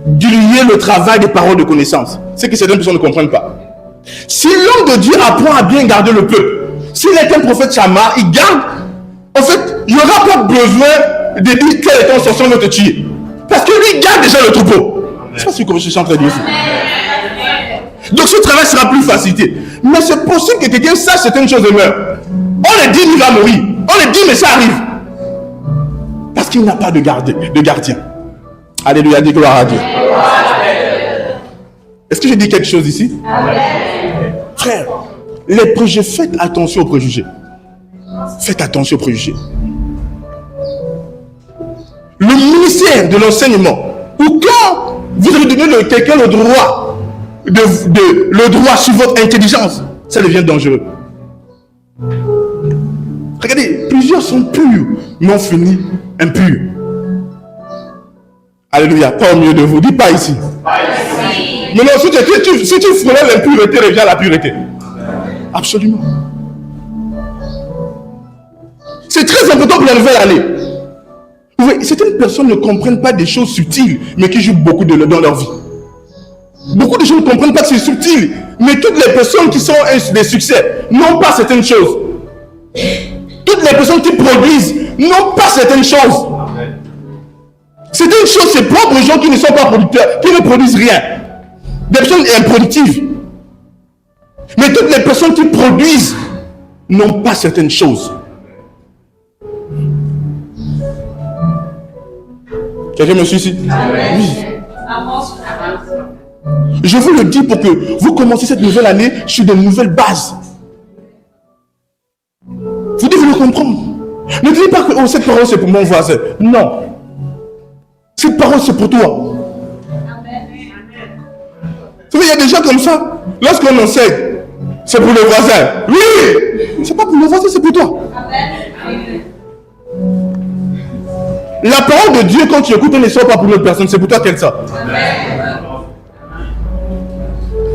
diluer le travail des paroles de connaissance. C'est que certaines personnes ne comprennent pas. Si l'homme de Dieu apprend à bien garder le peuple, s'il est un prophète chamar, il garde, en fait, il n'y aura pas besoin de dire quel est ton sorcier veut te tuer. Parce que lui garde déjà le troupeau. Je ne sais pas si je suis en train de dire ici. Donc ce travail sera plus facilité. Mais c'est possible que quelqu'un sache certaines choses et meure. On le dit, il va mourir. On le dit, mais ça arrive. Parce qu'il n'a pas de gardien. Alléluia, dis gloire à Dieu. Est-ce que j'ai dit quelque chose ici? Frère, les préjugés, faites attention aux préjugés. Faites attention aux préjugés. Le ministère de l'enseignement, ou quand vous avez donné à quelqu'un le droit le droit sur votre intelligence, ça devient dangereux. Regardez, plusieurs sont purs, mais ont fini impurs. Alléluia, pas au milieu de vous, dis pas ici. Maintenant, si tu frôlais l'impureté, reviens à la pureté. Absolument. C'est très important pour la nouvelle année. Vous voyez, certaines personnes ne comprennent pas des choses subtiles, mais qui jouent beaucoup dans leur vie. Beaucoup de gens ne comprennent pas que c'est subtil, mais toutes les personnes qui sont des succès n'ont pas certaines choses. Toutes les personnes qui produisent n'ont pas certaines choses. Certaines choses, c'est propre aux gens qui ne sont pas producteurs, qui ne produisent rien. Des personnes improductives. Mais toutes les personnes qui produisent n'ont pas certaines choses. Quelqu'un me suit ici? Oui. Je vous le dis pour que vous commenciez cette nouvelle année sur de nouvelles bases. Vous devez le comprendre. Ne dites pas que oh, cette parole c'est pour mon voisin. Non. Cette parole c'est pour toi. Vous savez, il y a des gens comme ça. Lorsqu'on enseigne, c'est pour le voisin. Oui. C'est pas pour le voisin, c'est pour toi. La parole de Dieu, quand tu écoutes, elle ne sort pas pour une autre personne, c'est pour toi qu'elle sort.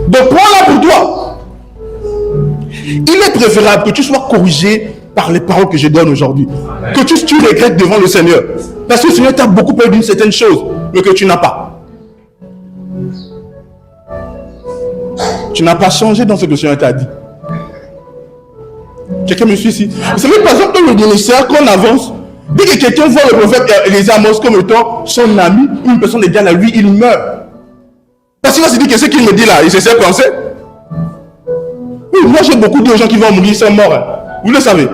Donc prends-la pour toi. Il est préférable que tu sois corrigé par les paroles que je donne aujourd'hui. Que tu regrettes devant le Seigneur. Parce que le Seigneur t'a beaucoup parlé d'une certaine chose, mais que tu n'as pas. Tu n'as pas changé dans ce que le Seigneur t'a dit. Quelqu'un me suit ici? Vous savez, par exemple, dans le ministère, qu'on avance, dès que quelqu'un voit le prophète Élisée Amos comme étant son ami, une personne égale à lui, il meurt. Parce qu'il va se dire que ce qu'il me dit là, il se sait penser. Oui, moi j'ai beaucoup de gens qui vont mourir, ils sont morts. Hein. Vous le savez.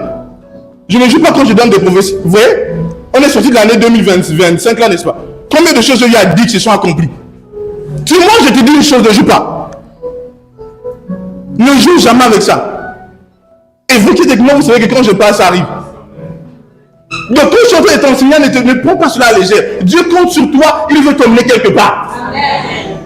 Je ne joue pas quand je donne des prophéties. Vous voyez? On est sorti de l'année 2025 là, n'est-ce pas? Combien de choses il y a dit qui se sont accomplies? Si moi je te dis une chose, ne joue pas. Ne joue jamais avec ça. Et vous qui êtes avec moi, vous savez que quand je parle, ça arrive. Donc quand je suis en train de t'enseigner, ne prends pas cela à légère. Dieu compte sur toi, il veut t'emmener quelque part. Amen.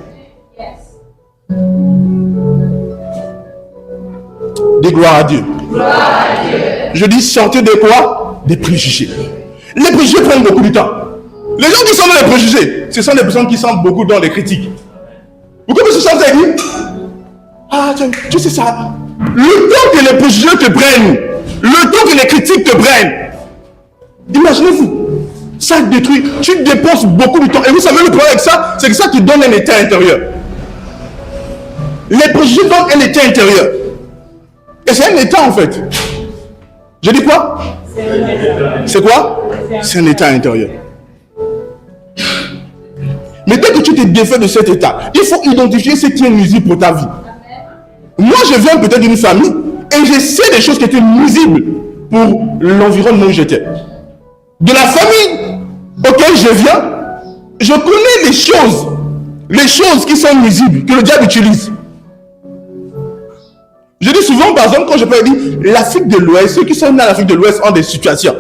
Dis gloire à Dieu. Gloire à Dieu. Je dis sortez de quoi? Des préjugés. Les préjugés prennent beaucoup de temps. Les gens qui sont dans les préjugés, ce sont des personnes qui sont beaucoup dans les critiques. Vous comprenez ce que ça dit? Ah, tu sais ça. Le temps que les préjugés te prennent, le temps que les critiques te prennent, imaginez-vous, ça détruit. Tu dépenses beaucoup de temps. Et vous savez le problème avec ça, c'est que ça te donne un état intérieur. Les préjugés donnent un état intérieur. Et c'est un état en fait. Je dis quoi? C'est quoi? C'est un état intérieur. Mais dès que tu te défais de cet état, il faut identifier ce qui est nuisible pour ta vie. Moi, je viens peut-être d'une famille et je sais des choses qui étaient nuisibles pour l'environnement où j'étais. De la famille auquel je viens, je connais les choses qui sont nuisibles, que le diable utilise. Je dis souvent, par exemple, quand je peux dire l'Afrique de l'Ouest, ceux qui sont nés en Afrique de l'Ouest ont des situations,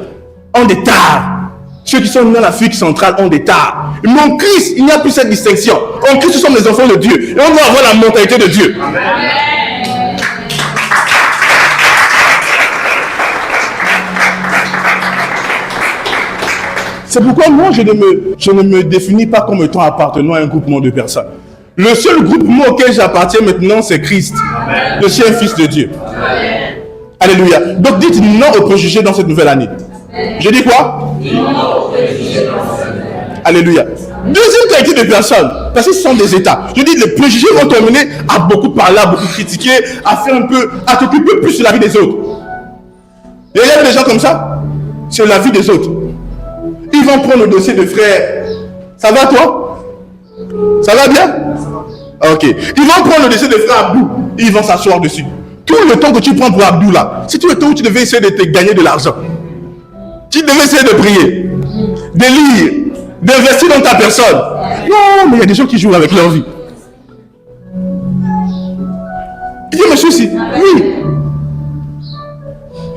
ont des tares. Ceux qui sont nés en Afrique centrale ont des tares. Mais en Christ, il n'y a plus cette distinction. En Christ, nous sommes les enfants de Dieu. Et on doit avoir la mentalité de Dieu. Amen. C'est pourquoi moi, je ne me définis pas comme étant appartenant à un groupement de personnes. Le seul groupement auquel j'appartiens maintenant, c'est Christ. Amen. Je suis un fils de Dieu. Amen. Alléluia. Donc dites non aux préjugés dans cette nouvelle année. Amen. Je dis quoi? Non aux préjugés dans cette nouvelle année. Alléluia. Deuxième qualité de personnes, parce que ce sont des états. Je dis les préjugés vont t'emmener à beaucoup parler, à beaucoup critiquer, à faire un peu, à t'occuper plus de la vie des autres. Et il y a des gens comme ça, c'est la vie des autres. Ils vont prendre le dossier de frère. Ça va toi? Ça va bien? Ok. Ils vont prendre le dossier de frère Abdou. Ils vont s'asseoir dessus. Tout le temps que tu prends pour Abdou là, c'est tout le temps où tu devais essayer de te gagner de l'argent. Tu devais essayer de prier, de lire, d'investir dans ta personne. Non, mais il y a des gens qui jouent avec leur vie. Il dit, monsieur, si. Oui.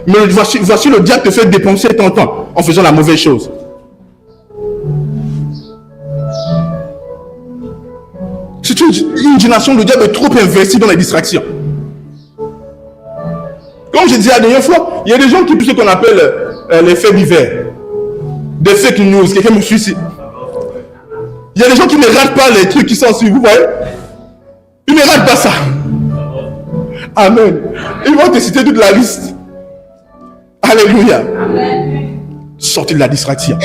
Mais voici le diable te fait dépenser ton temps en faisant la mauvaise chose. C'est une génération de diable trop investie dans les distractions. Comme je disais la dernière fois, il y a des gens qui poussent ce qu'on appelle les faits divers. Des fake news. Quelqu'un me suit ici. Il y a des gens qui ne ratent pas les trucs qui sont sur vous, voyez. Ils ne ratent pas ça. Amen. Ils vont te citer toute la liste. Alléluia. Sortez de la distraction.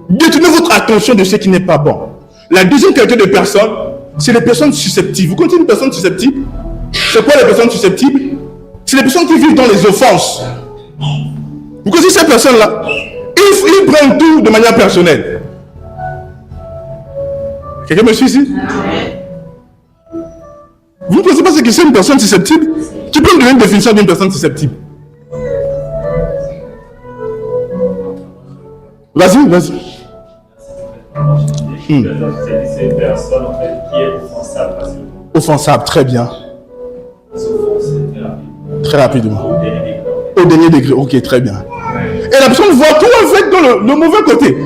Détournez votre attention de ce qui n'est pas bon. La deuxième catégorie de personnes, c'est les personnes susceptibles. Vous connaissez une personne susceptible? C'est quoi les personnes susceptibles? C'est les personnes qui vivent dans les offenses. Vous connaissez ces personnes-là? Ils prennent tout de manière personnelle. Quelqu'un me suit ici? Vous ne pensez pas ce que c'est une personne susceptible? Tu peux me donner une définition d'une personne susceptible? Vas-y, vas-y. C'est une personne en fait, qui est offensable facilement. Offensable, très bien. S'offenser Très rapidement. au dernier degré. Au dernier degré, ok, très bien. Et la personne voit tout en fait dans le mauvais côté.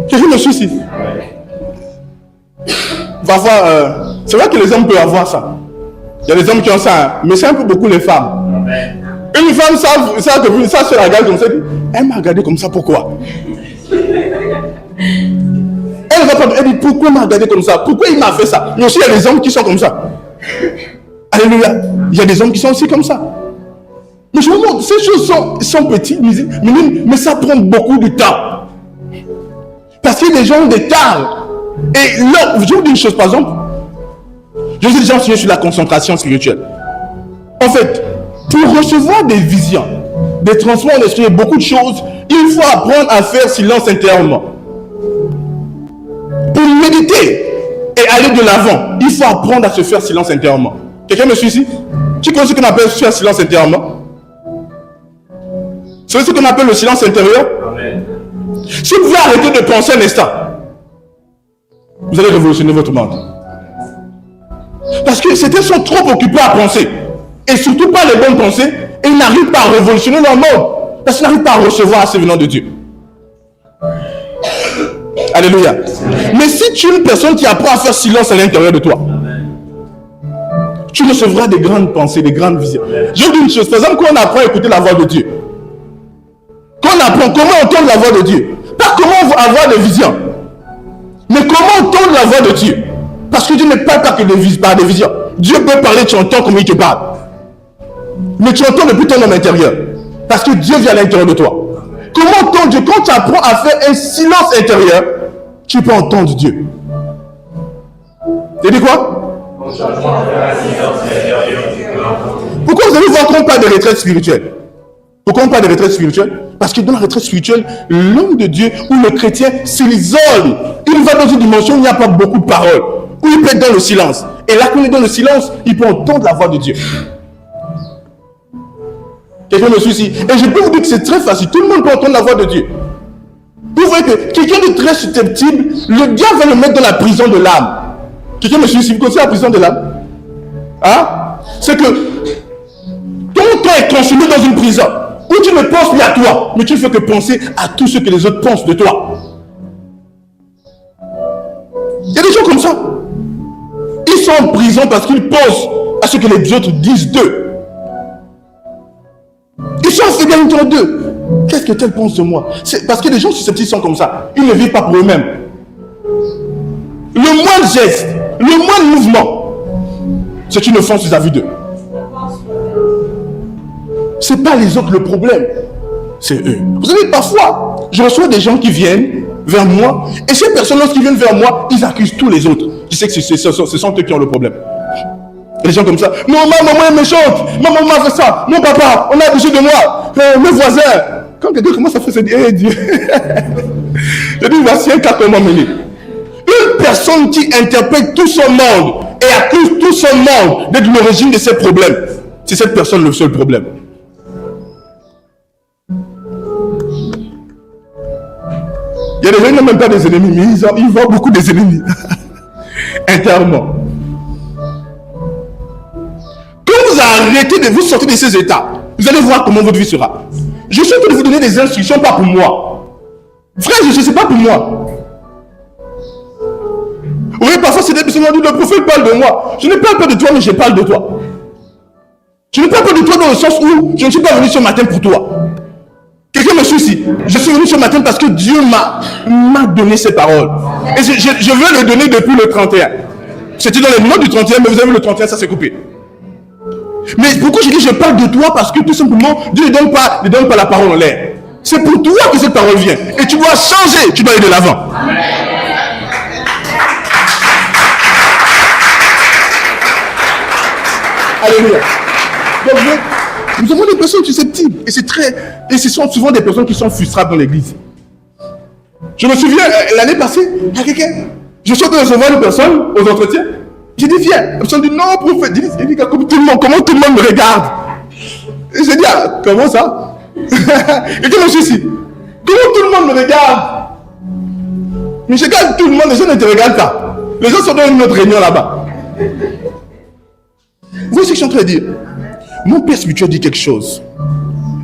Quelqu'un me suit ici? Parfois, c'est vrai que les hommes peuvent avoir ça. Il y a des hommes qui ont ça, hein, mais c'est un peu beaucoup les femmes. Amen. Une femme, ça se regarde comme ça, elle m'a regardé comme ça, pourquoi? Elle va pas, elle dit, pourquoi il m'a regardé comme ça? Pourquoi il m'a fait ça? Mais aussi, il y a des hommes qui sont comme ça. Alléluia. Il y a des hommes qui sont aussi comme ça. Mais je vous montre, ces choses sont petites, minimes, mais ça prend beaucoup de temps. Parce que les gens ont des tares. Et là, je vous dis une chose, par exemple, je suis déjà enseigné sur la concentration spirituelle. En fait, pour recevoir des visions, des transformations en esprit, beaucoup de choses, il faut apprendre à faire silence intérieurement. Pour méditer et aller de l'avant, il faut apprendre à se faire silence intérieurement. Quelqu'un me suit ici? Tu connais ce qu'on appelle faire silence intérieurement? C'est ce qu'on appelle le silence intérieur? Amen. Si vous pouvez arrêter de penser un instant, vous allez révolutionner votre monde. Parce que certains sont trop occupés à penser. Et surtout pas les bonnes pensées. Et ils n'arrivent pas à révolutionner leur monde. Parce qu'ils n'arrivent pas à recevoir assez venant de Dieu. Alléluia. Mais si tu es une personne qui apprend à faire silence à l'intérieur de toi, tu recevras des grandes pensées, des grandes visions. Je vous dis une chose. Par exemple, quand on apprend à écouter la voix de Dieu, quand on apprend comment entendre la voix de Dieu, pas comment avoir des visions, mais comment entendre la voix de Dieu. Parce que Dieu ne parle pas que par des visions. Dieu peut parler, tu entends comme il te parle. Mais tu entends depuis ton homme intérieur. Parce que Dieu vient à l'intérieur de toi. Comment entendre Dieu? Quand tu apprends à faire un silence intérieur, tu peux entendre Dieu. Tu dis quoi? Pourquoi vous allez voir qu'on parle de retraite spirituelle? Pourquoi on parle de retraite spirituelle? Parce que dans la retraite spirituelle, l'homme de Dieu ou le chrétien s'isole. Il va dans une dimension où il n'y a pas beaucoup de paroles. Où il peut être dans le silence. Et là, quand il est dans le silence, il peut entendre la voix de Dieu. Quelqu'un me suit ici? Et je peux vous dire que c'est très facile. Tout le monde peut entendre la voix de Dieu. Vous voyez que quelqu'un de très susceptible, le diable va le mettre dans la prison de l'âme. Quelqu'un me suit ici? Vous connaissez la prison de l'âme? Hein? C'est que ton temps est consumé dans une prison où tu ne penses plus à toi, mais tu ne fais que penser à tout ce que les autres pensent de toi. Il y a des gens comme ça. Ils sont en prison parce qu'ils pensent à ce que les autres disent d'eux. Ils sont fidèles entre d'eux. Qu'est-ce que tel pense de moi? C'est parce que les gens susceptibles sont comme ça. Ils ne vivent pas pour eux-mêmes. Le moindre geste, le moindre mouvement, c'est une offense vis-à-vis d'eux. C'est pas les autres le problème, c'est eux. Vous savez, parfois, je reçois des gens qui viennent vers moi, et ces personnes, lorsqu'ils viennent vers moi, ils accusent tous les autres. Je sais que ce sont eux qui ont le problème. Les gens comme ça, non, ma maman est méchante, ma maman a fait ça, mon papa, on a abusé de moi, mes voisins. Quand quelqu'un commence à faire ça, je dis, hey Dieu. Je dis, voici un cas comment mener. Une personne qui interprète tout son monde et accuse tout son monde d'être l'origine de ses problèmes, c'est cette personne le seul problème. Il y a des gens qui n'ont même pas des ennemis, mais ils voient beaucoup des ennemis. Intérieurement. Quand vous arrêtez de vous sortir de ces états, vous allez voir comment votre vie sera. Je suis en train de vous donner des instructions, pas pour moi. Frère, je ne sais pas pour moi. Oui, parfois c'est des personnes qui disent, le prophète parle de moi. Je ne parle pas de toi, mais je parle de toi. Je ne parle pas de toi dans le sens où je ne suis pas venu ce matin pour toi. Quelqu'un me suit ici? Je suis venu ce matin parce que Dieu m'a donné ces paroles. Et je veux le donner depuis le 31. C'était dans les notes du 31, mais vous avez vu le 31, ça s'est coupé. Mais pourquoi je dis je parle de toi? Parce que tout simplement, Dieu ne donne pas la parole en l'air. C'est pour toi que cette parole vient. Et tu dois changer, tu dois aller de l'avant. Alléluia. Donc, nous avons des personnes susceptibles. Et ce sont souvent des personnes qui sont frustrables dans l'église. Je me souviens, l'année passée, il y a quelqu'un. Je suis en train de recevoir une personne aux entretiens. J'ai dit, viens. La personne dit, non, prophète. Il dit, comment tout le monde me regarde? Et j'ai dit, ah, comment ça? Et que je suis ici. Comment tout le monde me regarde? Mais je regarde tout le monde, les gens ne te regardent pas. Les gens sont dans une autre réunion là-bas. Vous voyez ce que je suis en train de dire? Mon père spirituel dit quelque chose.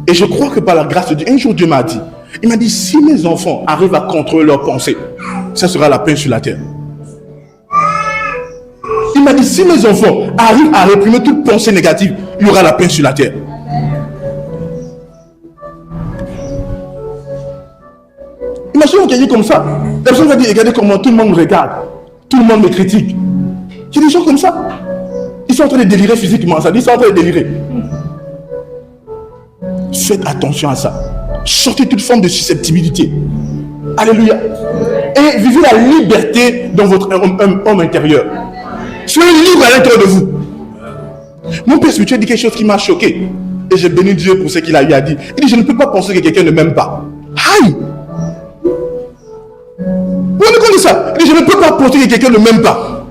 Et je crois que par la grâce de Dieu, un jour Dieu m'a dit, il m'a dit, si mes enfants arrivent à contrôler leurs pensées, ça sera la paix sur la terre. Il m'a dit, si mes enfants arrivent à réprimer toute pensée négative, il y aura la paix sur la terre. Imaginez quelqu'un comme ça. La personne va dire, regardez comment tout le monde me regarde. Tout le monde me critique. Il y a des gens comme ça. Ils sont en train de délirer physiquement. Ça dit, ils sont en train de délirer. Faites attention à ça. Sortez toute forme de susceptibilité. Alléluia. Et vivez la liberté dans votre homme intérieur. Soyez libre à l'intérieur de vous. Mon père spirituel dit quelque chose qui m'a choqué. Et j'ai béni Dieu pour ce qu'il a eu à dire. Il dit, je ne peux pas penser que quelqu'un ne m'aime pas. Aïe! Vous vous comprenez ça? Il dit, je ne peux pas penser que quelqu'un ne m'aime pas.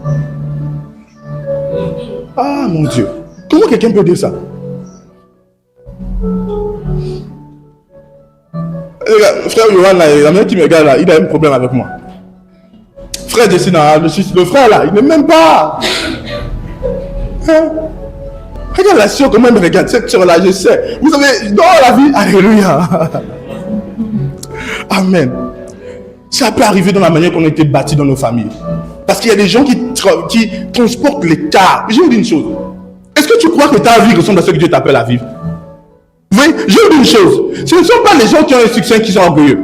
Ah mon Dieu. Comment quelqu'un peut dire ça? Frère Yohan, la mère qui me regarde là, il a un problème avec moi. Frère Dessina, le frère là, il ne m'aime pas. Hein? Regarde la soeur, comment elle me regarde, cette soeur là, je sais. Vous savez, dans la vie, alléluia. Amen. Ça peut arriver dans la manière qu'on a été bâtis dans nos familles. Parce qu'il y a des gens qui transportent les tares. Je vais vous dire une chose. Est-ce que tu crois que ta vie ressemble à ce que Dieu t'appelle à vivre? Vous voyez, je vais vous dire une chose. Ce ne sont pas les gens qui ont un succès qui sont orgueilleux.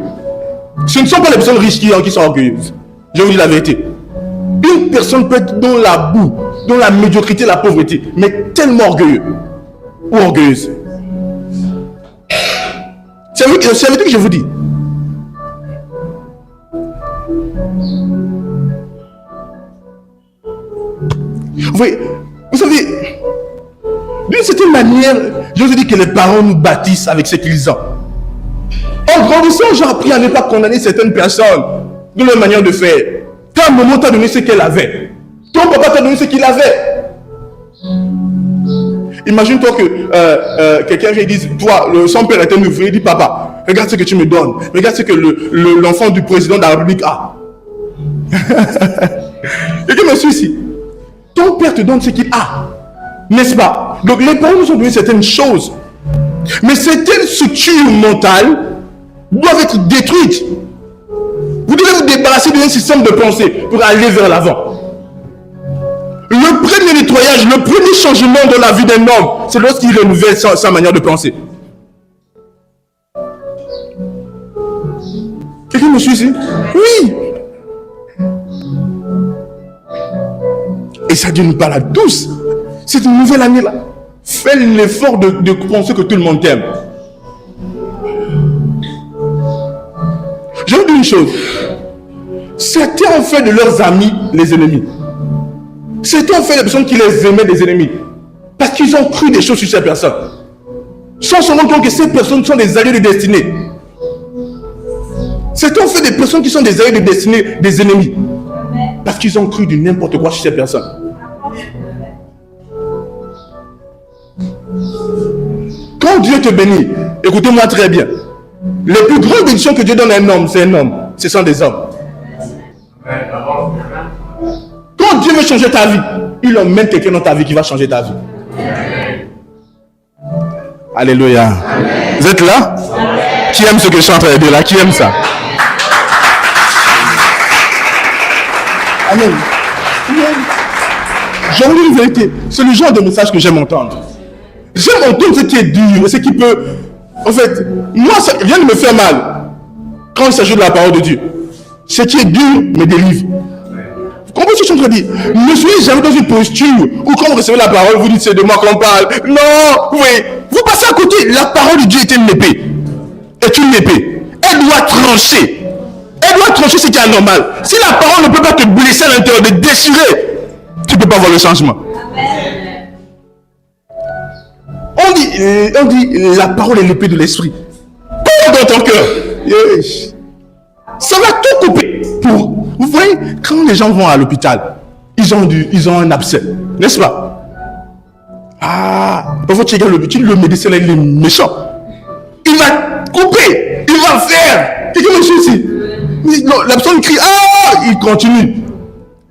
Ce ne sont pas les personnes riches qui sont orgueilleuses. Je vais vous dire la vérité. Une personne peut être dans la boue, dans la médiocrité, la pauvreté, mais tellement orgueilleux ou orgueilleuse. C'est la vérité que je vous dis. Vous savez, d'une certaine manière, je vous ai dit que les parents nous bâtissent avec ce qu'ils ont. En grandissant, j'ai appris à ne pas condamner certaines personnes de leur manière de faire. Quand un moment t'a donné ce qu'elle avait, ton papa t'a donné ce qu'il avait. Imagine-toi que quelqu'un vient et dit, toi, son père était un ouvrier, il dit, papa, regarde ce que tu me donnes, regarde ce que l'enfant du président de la République a. Quelqu'un me suit ici. Ton père te donne ce qu'il a, n'est-ce pas? Donc les parents nous ont donné certaines choses, mais certaines structures mentales doivent être détruites. Vous devez vous débarrasser d'un système de pensée pour aller vers l'avant. Le premier nettoyage, le premier changement dans la vie d'un homme, c'est lorsqu'il renouvelle sa manière de penser. Quelqu'un me suit ici? Oui. Et ça, Dieu nous parle à tous. Cette nouvelle année-là, fais l'effort de penser que tout le monde t'aime. Je vous dis une chose. Certains ont fait de leurs amis les ennemis. Certains ont fait des personnes qui les aimaient des ennemis. Parce qu'ils ont cru des choses sur ces personnes. Sans se rendre compte que ces personnes sont des alliés de destinée. Certains ont fait des personnes qui sont des alliés de destinée des ennemis. Parce qu'ils ont cru du n'importe quoi sur ces personnes. Quand Dieu te bénit, écoutez-moi très bien. Les plus grandes bénédictions que Dieu donne à un homme, c'est un homme. Ce sont des hommes. Quand Dieu veut changer ta vie, il emmène quelqu'un dans ta vie qui va changer ta vie. Alléluia. Amen. Vous êtes là? Amen. Qui aime ce que je suis en train de dire là? Qui aime ça? Amen. Je vous dis une vérité. C'est le genre de message que j'aime entendre. J'aime entendre ce qui est dur, ce qui peut... En fait, moi, rien ne me fait mal quand il s'agit de la parole de Dieu. Ce qui est dur me délivre. Vous Comprenez ce que je suis en train de dire? Ne soyez jamais dans une posture où quand vous recevez la parole, vous dites c'est de moi qu'on parle. Non, oui. Vous passez à côté. La parole de Dieu est une épée. Est une épée. Elle doit trancher. Elle doit trancher ce qui est anormal. Si la parole ne peut pas te blesser à l'intérieur, de déchirer, tu ne peux pas voir le changement. On dit la parole est l'épée de l'esprit. Comme dans ton cœur. Yes. Ça va tout couper. Vous voyez, quand les gens vont à l'hôpital, ils ont un abcès, n'est-ce pas? Ah, parfois tu regardes le médecin là, il est méchant. Il va couper, il va faire. Quelqu'un me suit ici. La personne crie, ah, il continue.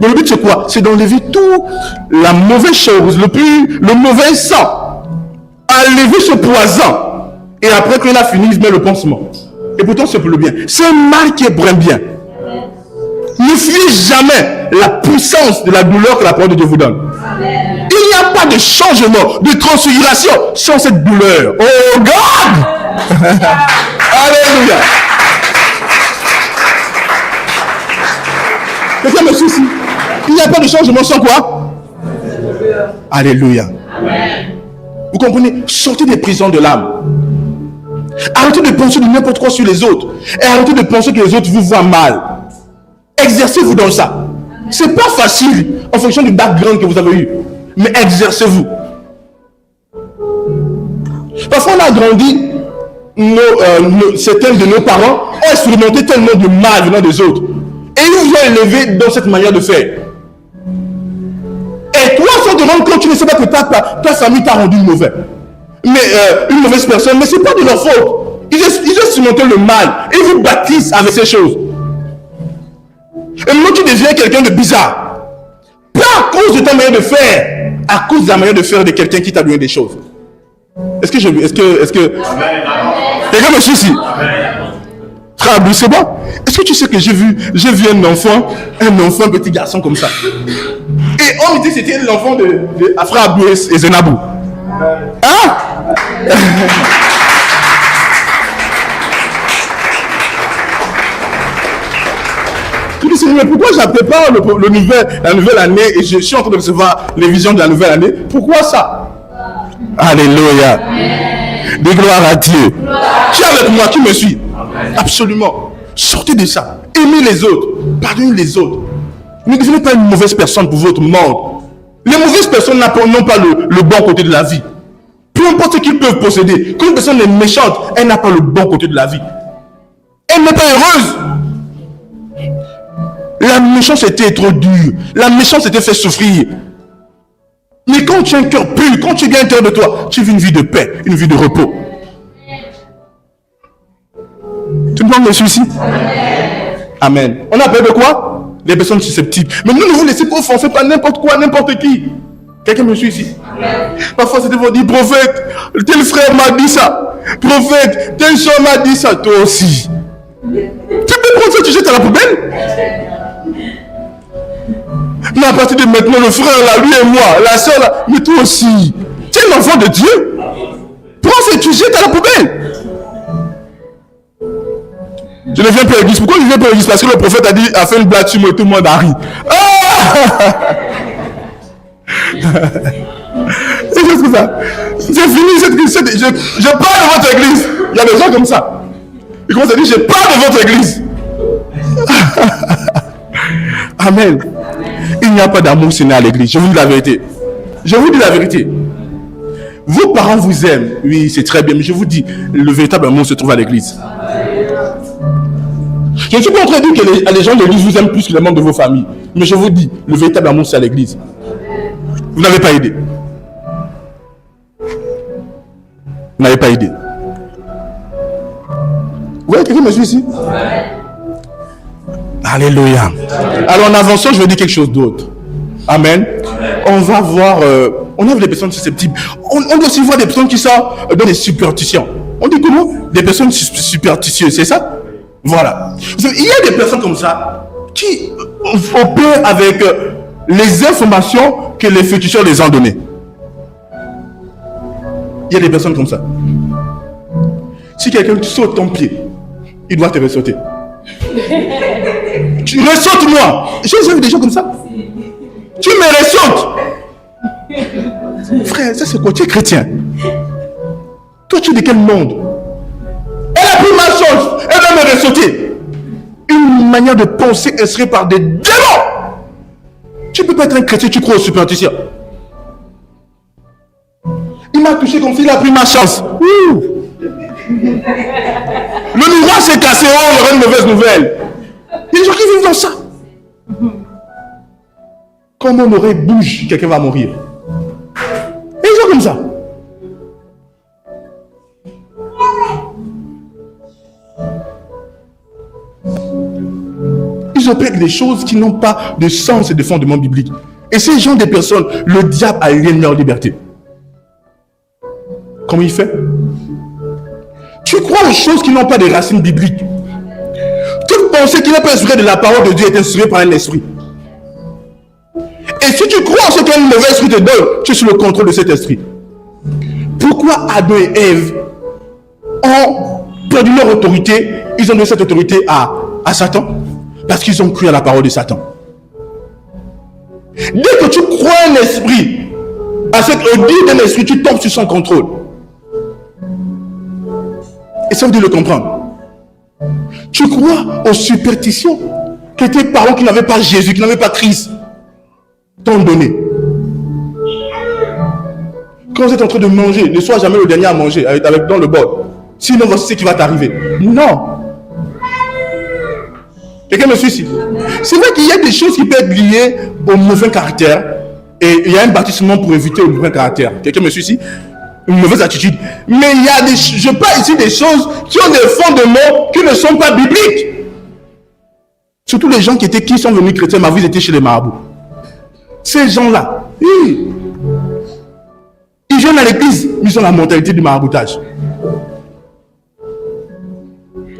Mais le but c'est quoi? C'est d'enlever tout la mauvaise chose, le mauvais sang, enlever ce poison. Et après qu'il a fini, il met le pansement. Et pourtant c'est pour le bien. C'est un mal qui est pour un bien. Ne fuyez jamais la puissance de la douleur que la parole de Dieu vous donne. Amen. Il n'y a pas de changement, de transfiguration sans cette douleur. Oh God! Alléluia! Quelqu'un me suit ici? Il n'y a pas de changement sans quoi? Alléluia. Amen. Vous comprenez? Sortez des prisons de l'âme. Arrêtez de penser de n'importe quoi sur les autres. Et arrêtez de penser que les autres vous voient mal. Exercez-vous dans ça. C'est pas facile en fonction du background que vous avez eu. Mais exercez-vous. Parfois on a grandi, certains de nos parents ont expérimenté tellement de mal venant des autres. Et ils vous ont élevé dans cette manière de faire. Et toi, sans te rendre compte, tu ne sais pas que ta famille t'a rendu mauvais. Une mauvaise personne, mais ce n'est pas de leur faute. Ils ont expérimenté le mal et ils vous bâtissent avec ces choses. Et maintenant tu deviens quelqu'un de bizarre. Pas à cause de ta manière de faire, à cause de la manière de faire de quelqu'un qui t'a donné des choses. Est-ce que quelqu'un me suit ici? Frère Abdou, c'est bon? Est-ce que tu sais que j'ai vu un enfant, un petit garçon comme ça? Et on me dit que c'était l'enfant de Frère Abdou et Zenabou. Hein? Je me dis, mais pourquoi je prépare la nouvelle année et je suis en train de recevoir les visions de la nouvelle année? Pourquoi ça? Alléluia. Des gloires à Dieu. Qui est avec moi? Qui me suit? Absolument. Sortez de ça. Aimez les autres. Pardonnez les autres. Ne devenez pas une mauvaise personne pour votre monde. Les mauvaises personnes n'ont pas le bon côté de la vie. Peu importe ce qu'ils peuvent posséder. Quand une personne est méchante, elle n'a pas le bon côté de la vie. Elle n'est pas heureuse. La méchanceté est trop dure. La méchanceté fait souffrir. Mais quand tu as un cœur pur, quand tu es bien à l'intérieur de toi, tu vis une vie de paix, une vie de repos. Tout le monde me suit ici? Amen. On a peur de quoi? Les personnes susceptibles. Mais nous ne vous laissez pas offenser par n'importe quoi, n'importe qui. Quelqu'un me suit ici? Parfois, c'était pour dire, prophète, tel frère m'a dit ça. Prophète, tel soeur m'a dit ça. Toi aussi. Tu peux prendre ça, tu jettes à la poubelle? Mais à partir de maintenant, le frère là, lui et moi, la soeur là, mais toi aussi. Tu es l'enfant de Dieu. Prends ça et tu jettes à la poubelle. Je ne viens pas à l'église. Pourquoi je ne viens pas à l'église? Parce que le prophète a fait une blague sur moi et tout le monde a ri. Ah! C'est juste que ça. J'ai fini cette église. Je pars de votre église. Il y a des gens comme ça. Ils commencent à dire, je pars de votre église. Amen. Il n'y a pas d'amour si on est à l'église. Je vous dis la vérité. Je vous dis la vérité. Vos parents vous aiment. Oui, c'est très bien. Mais je vous dis, le véritable amour se trouve à l'église. Je ne suis pas en train de dire que les gens de l'église vous aiment plus que les membres de vos familles. Mais je vous dis, le véritable amour, c'est à l'église. Vous n'avez pas aidé. Vous n'avez pas aidé. Vous voyez, quelqu'un me suit ici? Alléluia. Alors en avançant, je vais dire quelque chose d'autre. Amen. On va voir, on a vu des personnes susceptibles. On doit aussi voir des personnes qui sont dans des superstitions. On dit comment? Des personnes superstitieuses, c'est ça? Voilà. Vous savez, il y a des personnes comme ça qui opèrent avec les informations que les féticheurs les ont données. Il y a des personnes comme ça. Si quelqu'un saute ton pied, il doit te ressauter. Tu ressautes-moi. J'ai vu des gens comme ça. Tu me ressautes. Frère, ça c'est quoi? Tu es chrétien. Toi, tu es de quel monde? Elle a pris ma chose. Elle va me ressauter. Une manière de penser inspirée par des démons. Tu ne peux pas être un chrétien, tu crois aux superstitions. Il m'a touché comme s'il a pris ma chance. Ouh. Le miroir s'est cassé. Oh, il y aura une mauvaise nouvelle. Il y a des gens qui vivent dans ça. Quand mon oreille bouge, quelqu'un va mourir. Et ils sont comme ça. Ils opèrent des choses qui n'ont pas de sens et de fondement biblique. Et ces gens des personnes, le diable aliène leur liberté. Comment il fait? Tu crois aux choses qui n'ont pas de racines bibliques. Toute pensée qui n'est pas inspirée de la parole de Dieu est inspirée par un esprit. Et si tu crois en ce qu'un mauvais esprit te donne, tu es sous le contrôle de cet esprit. Pourquoi Adam et Ève ont perdu leur autorité? Ils ont donné cette autorité à Satan. Parce qu'ils ont cru à la parole de Satan. Dès que tu crois un esprit, à ce que dit d'un esprit, tu tombes sur son contrôle. Et ça veut dire le comprendre. Tu crois aux superstitions que tes parents qui n'avaient pas Jésus, qui n'avaient pas Christ, t'ont donné. Quand vous êtes en train de manger, ne sois jamais le dernier à manger avec dans le bol. Sinon, voici ce qui va t'arriver. Non. Quelqu'un me suit ici? C'est vrai qu'il y a des choses qui peuvent être liées au mauvais caractère. Et il y a un bâtissement pour éviter le mauvais caractère. Quelqu'un me suit ici? Une mauvaise attitude. Mais il y a des, je parle ici des choses qui ont des fondements qui ne sont pas bibliques. Surtout les gens qui sont venus chrétiens, mais vous étiez chez les marabouts. Ces gens-là, ils viennent à l'église, mais ils ont la mentalité du maraboutage.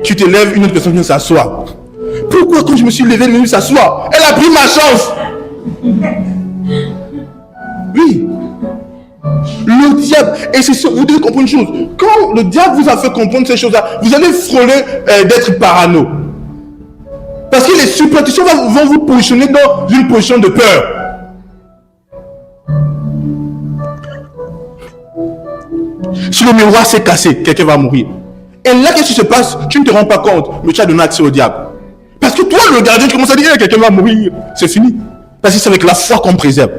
Tu te lèves, une autre personne vient s'asseoir. Pourquoi quand je me suis levé, elle est venue s'asseoir? Elle a pris ma chance. Oui. Le diable, et c'est ça, vous devez comprendre une chose. Quand le diable vous a fait comprendre ces choses-là, vous allez frôler d'être parano. Parce que les superstitions vont vous positionner dans une position de peur. Si le miroir s'est cassé, quelqu'un va mourir. Et là, qu'est-ce qui se passe? Tu ne te rends pas compte, mais tu as donné accès au diable. Parce que toi, le gardien, tu commences à dire quelqu'un va mourir. C'est fini. Parce que c'est avec la foi qu'on préserve.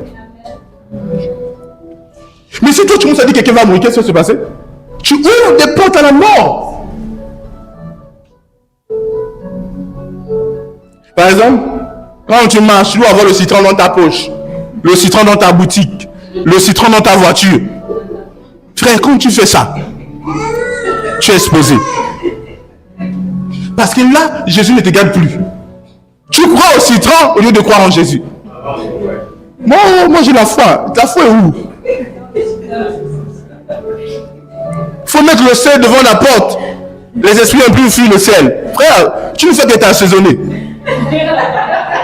Mais si toi, tu commences à dire quelqu'un va mourir, qu'est-ce qui va se passer? Tu ouvres des portes à la mort. Par exemple, quand tu marches, tu dois avoir le citron dans ta poche, le citron dans ta boutique, le citron dans ta voiture. Frère, quand tu fais ça, tu es exposé. Parce que là, Jésus ne te garde plus. Tu crois au citron au lieu de croire en Jésus. Moi j'ai la foi. Ta foi est où? Faut mettre le sel devant la porte. Les esprits impurs fuient le sel. Frère, tu ne fais que t'assaisonner.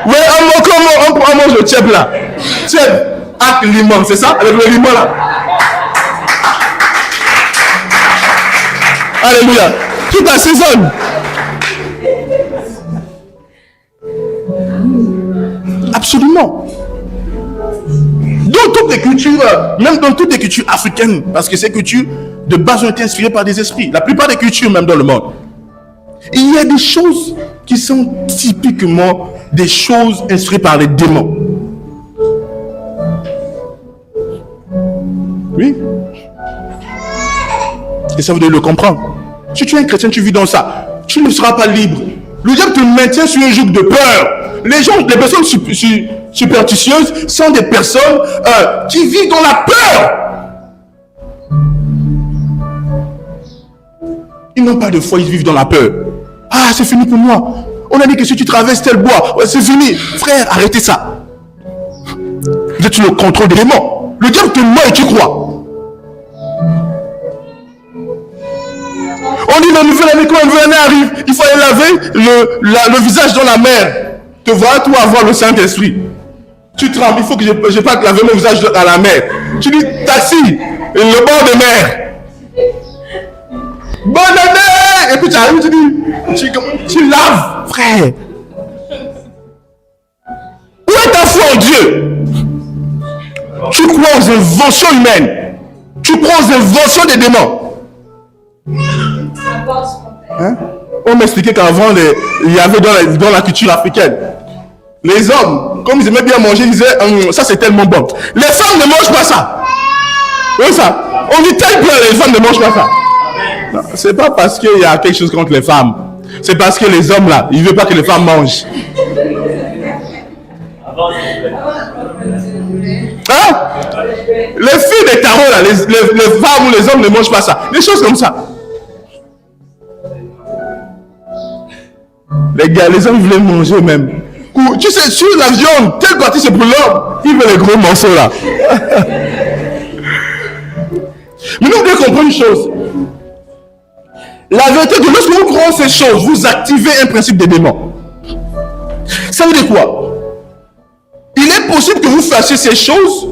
Ouais, on mange le tchèp là. Tchèp, avec limon, c'est ça? Avec le limon là. Alléluia. Tout assaisonne. Absolument. Dans toutes les cultures, même dans toutes les cultures africaines, parce que ces cultures de base ont été inspirées par des esprits. La plupart des cultures, même dans le monde. Il y a des choses qui sont typiquement des choses inspirées par les démons. Oui. Et ça, vous devez le comprendre. Si tu es un chrétien, tu vis dans ça. Tu ne seras pas libre. Le diable te maintient sur un joug de peur. Les personnes superstitieuses sont des personnes qui vivent dans la peur. Ils n'ont pas de foi, ils vivent dans la peur. Ah, c'est fini pour moi. On a dit que si tu traverses tel bois, c'est fini. Frère, arrêtez ça. Vous êtes sous le contrôle des démons. Le diable te ment et tu crois. On dit la nouvelle année, quand une nouvelle année arrive, il faut aller laver le visage dans la mer. Te vois, toi, avoir le Saint-Esprit. Tu trembles, il faut que je pas laver mon visage dans la mer. Tu dis, taxi, le bord de mer. Bonne année! Et puis tu arrives, tu dis, tu laves, frère. Où est ta foi en Dieu? Tu crois aux inventions humaines. Tu crois aux inventions des démons. Hein? On m'expliquait qu'avant, il y avait dans la culture africaine, les hommes, comme ils aimaient bien manger, ils disaient ça c'est tellement bon. Les femmes ne mangent pas ça. Oui, ça. On dit tel bien, les femmes ne mangent pas ça. Non, c'est pas parce qu'il y a quelque chose contre les femmes. C'est parce que les hommes là, ils ne veulent pas que les femmes mangent. Hein? Les filles des tarots là, les femmes ou les hommes ne mangent pas ça. Des choses comme ça. Les gars, les hommes voulaient manger même. Tu sais, sur la viande, telle partie c'est pour l'homme. Ils veulent les gros morceaux là. Mais nous devons comprendre une chose. La vérité de lorsque vous croyez ces choses, vous activez un principe des démons. Ça veut dire quoi? Il est possible que vous fassiez ces choses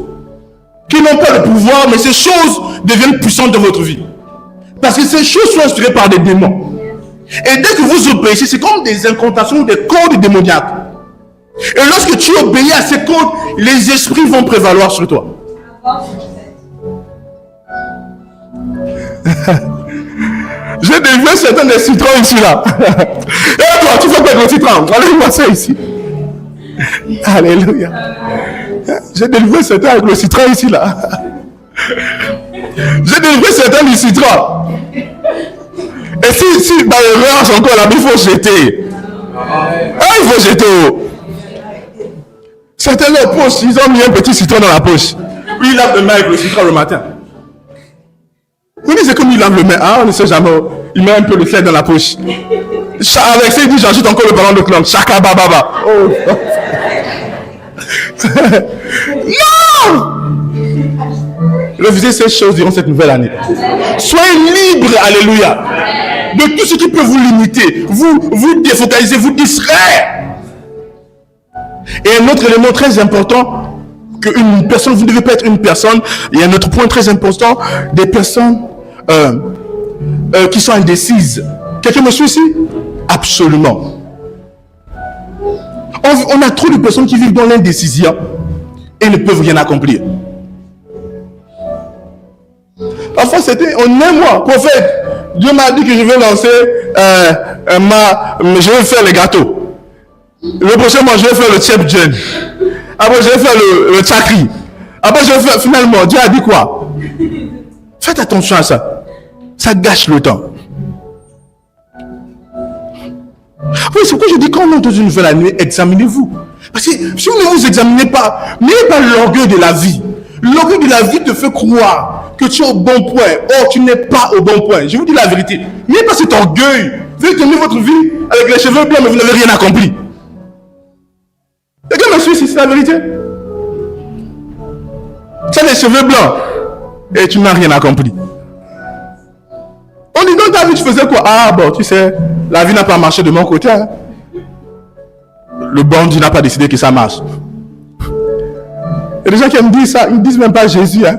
qui n'ont pas le pouvoir, mais ces choses deviennent puissantes dans votre vie. Parce que ces choses sont inspirées par des démons. Et dès que vous obéissez, c'est comme des incantations ou des codes démoniaques. Et lorsque tu obéis à ces codes, les esprits vont prévaloir sur toi. J'ai délivré certains des citrons ici là. Et toi, tu fais quoi avec le citron? Allez voir ça ici. Alléluia. J'ai délivré certains avec le citron ici là. J'ai délivré certains du citron. Et si dans le range encore là, il faut jeter. Ah, il faut jeter. Certains leur poche, ils ont mis un petit citron dans la poche. Puis ils lavent le main avec le citron le matin. Oui, c'est comme il lave le main. Ah, on ne sait jamais. Il met un peu le sel dans la poche. Avec ça, il dit j'ajoute encore le ballon de clan. Chaka bababa. Oh. Non! Refusez ces choses durant cette nouvelle année. Soyez libres, alléluia, de tout ce qui peut vous limiter, vous défocaliser, vous distraire. Et un autre élément très important, qu'une personne, vous ne devez pas être une personne, il y a un autre point très important, des personnes qui sont indécises. Quelqu'un me suit ici? Absolument. On a trop de personnes qui vivent dans l'indécision et ne peuvent rien accomplir. Parfois c'était en un mois, prophète, Dieu m'a dit que je vais lancer je vais faire les gâteaux. Le prochain mois je vais faire le chef gen. Après je vais faire le chakri. Après je vais faire, finalement Dieu a dit quoi? Faites attention à ça. Ça gâche le temps. Oui, c'est pourquoi je dis quand on entre dans une nouvelle année, examinez-vous. Parce que si vous ne vous examinez pas, n'ayez pas l'orgueil de la vie. L'orgueil de la vie te fait croire que tu es au bon point. Or, tu n'es pas au bon point. Je vous dis la vérité. N'ayez pas cet orgueil. Vous allez tenir votre vie avec les cheveux blancs, mais vous n'avez rien accompli. Quelqu'un me suit si c'est la vérité? Tu as les cheveux blancs et tu n'as rien accompli. On dit dans ta vie, tu faisais quoi? Ah bon, tu sais, la vie n'a pas marché de mon côté. Hein. Le bon Dieu n'a pas décidé que ça marche. Il y a des gens qui me disent ça, ils ne disent même pas Jésus. Hein.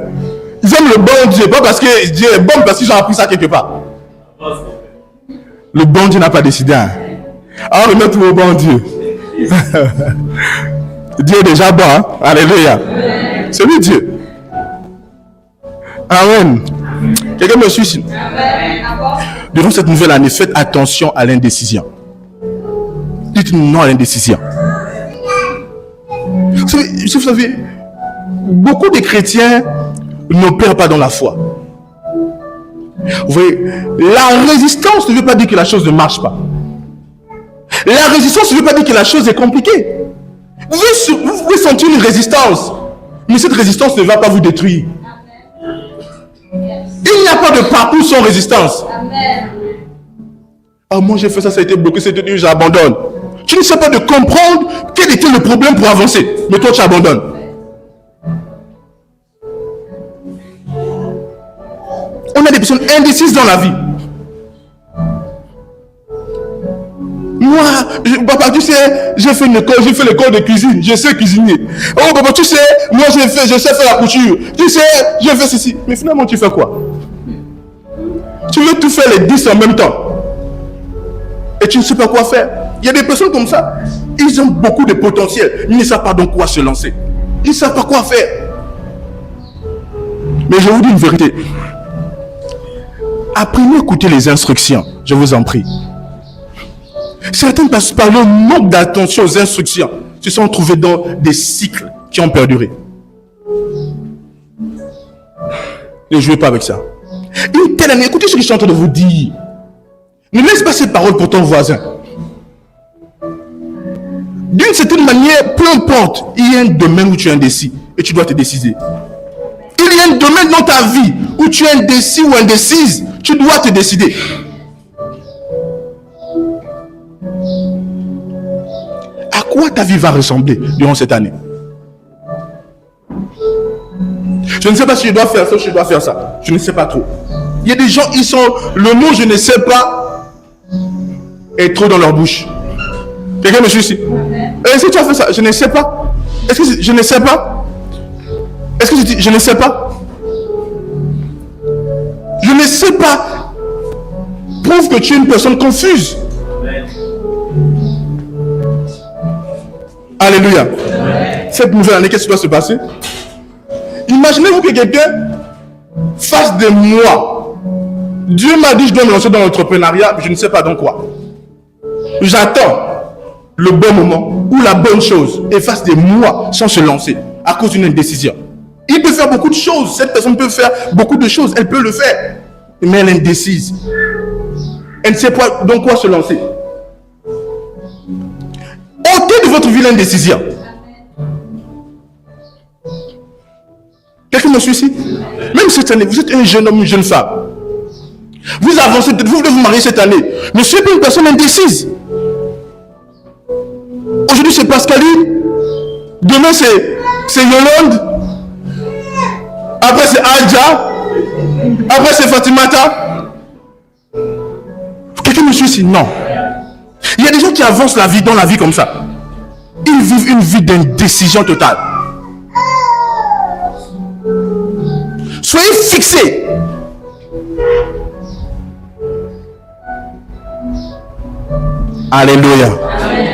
Ils aiment le bon Dieu, pas parce que Dieu est bon, parce qu'ils ont appris ça quelque part. Le bon Dieu n'a pas décidé. Hein. Alors remet tout au bon Dieu. Dieu est déjà bon. Hein. Alléluia. C'est lui Dieu. Amen. Quelqu'un me suit ici? Durant cette nouvelle année, faites attention à l'indécision. Dites non à l'indécision. Vous savez, beaucoup de chrétiens n'opèrent pas dans la foi. Vous voyez, la résistance ne veut pas dire que la chose ne marche pas. La résistance ne veut pas dire que la chose est compliquée. Vous pouvez sentir une résistance, mais cette résistance ne va pas vous détruire. Il n'y a pas de parcours sans résistance. Ah, moi j'ai fait ça, ça a été bloqué, c'était dur, j'abandonne. Tu ne sais pas de comprendre quel était le problème pour avancer, mais toi tu abandonnes. On a des personnes indécises dans la vie. Moi, papa, tu sais, j'ai fait l'école de cuisine, je sais cuisiner. Oh, papa, tu sais, moi je sais faire la couture. Tu sais, je fais ceci. Mais finalement, tu fais quoi? Tu veux tout faire les 10 en même temps. Et tu ne sais pas quoi faire. Il y a des personnes comme ça, ils ont beaucoup de potentiel, mais ils ne savent pas dans quoi se lancer. Ils ne savent pas quoi faire. Mais je vous dis une vérité. Apprenez à écouter les instructions, je vous en prie. Certaines personnes, par le manque d'attention aux instructions, se sont trouvées dans des cycles qui ont perduré. Ne jouez pas avec ça. Une telle année, écoutez ce que je suis en train de vous dire. Ne laisse pas ces paroles pour ton voisin. D'une certaine manière, peu importe, il y a un domaine où tu es indécis et tu dois te décider. Il y a un domaine dans ta vie où tu es indécis ou indécise, tu dois te décider. À quoi ta vie va ressembler durant cette année? Je ne sais pas si je dois faire ça ou si je dois faire ça. Je ne sais pas trop. Il y a des gens, ils sont... Le mot je ne sais pas est trop dans leur bouche. Quelqu'un me suit ici? Est-ce que tu as fait ça? Je ne sais pas. Est-ce que je ne sais pas? Est-ce que tu dis je ne sais pas? Je ne sais pas. Prouve que tu es une personne confuse. Alléluia. Cette nouvelle année, qu'est-ce qui doit se passer? Imaginez-vous que quelqu'un fasse des mois. Dieu m'a dit je dois me lancer dans l'entrepreneuriat, je ne sais pas dans quoi. J'attends le bon moment ou la bonne chose et fasse des mois sans se lancer à cause d'une indécision. Il peut faire beaucoup de choses. Cette personne peut faire beaucoup de choses. Elle peut le faire. Mais elle est indécise. Elle ne sait pas dans quoi se lancer. Ôtez de votre vie l'indécision. Quelqu'un me suit ici? Même cette année, vous êtes un jeune homme, une jeune femme. Vous avancez, vous voulez vous marier cette année. Ne soyez pas une personne indécise. Aujourd'hui c'est Pascaline. Demain c'est Yolande. Après c'est Adja. Après c'est Fatimata. Quelqu'un me suit ici? Non. Il y a des gens qui avancent la vie dans la vie comme ça. Ils vivent une vie d'indécision totale. Soyez fixés. Alléluia.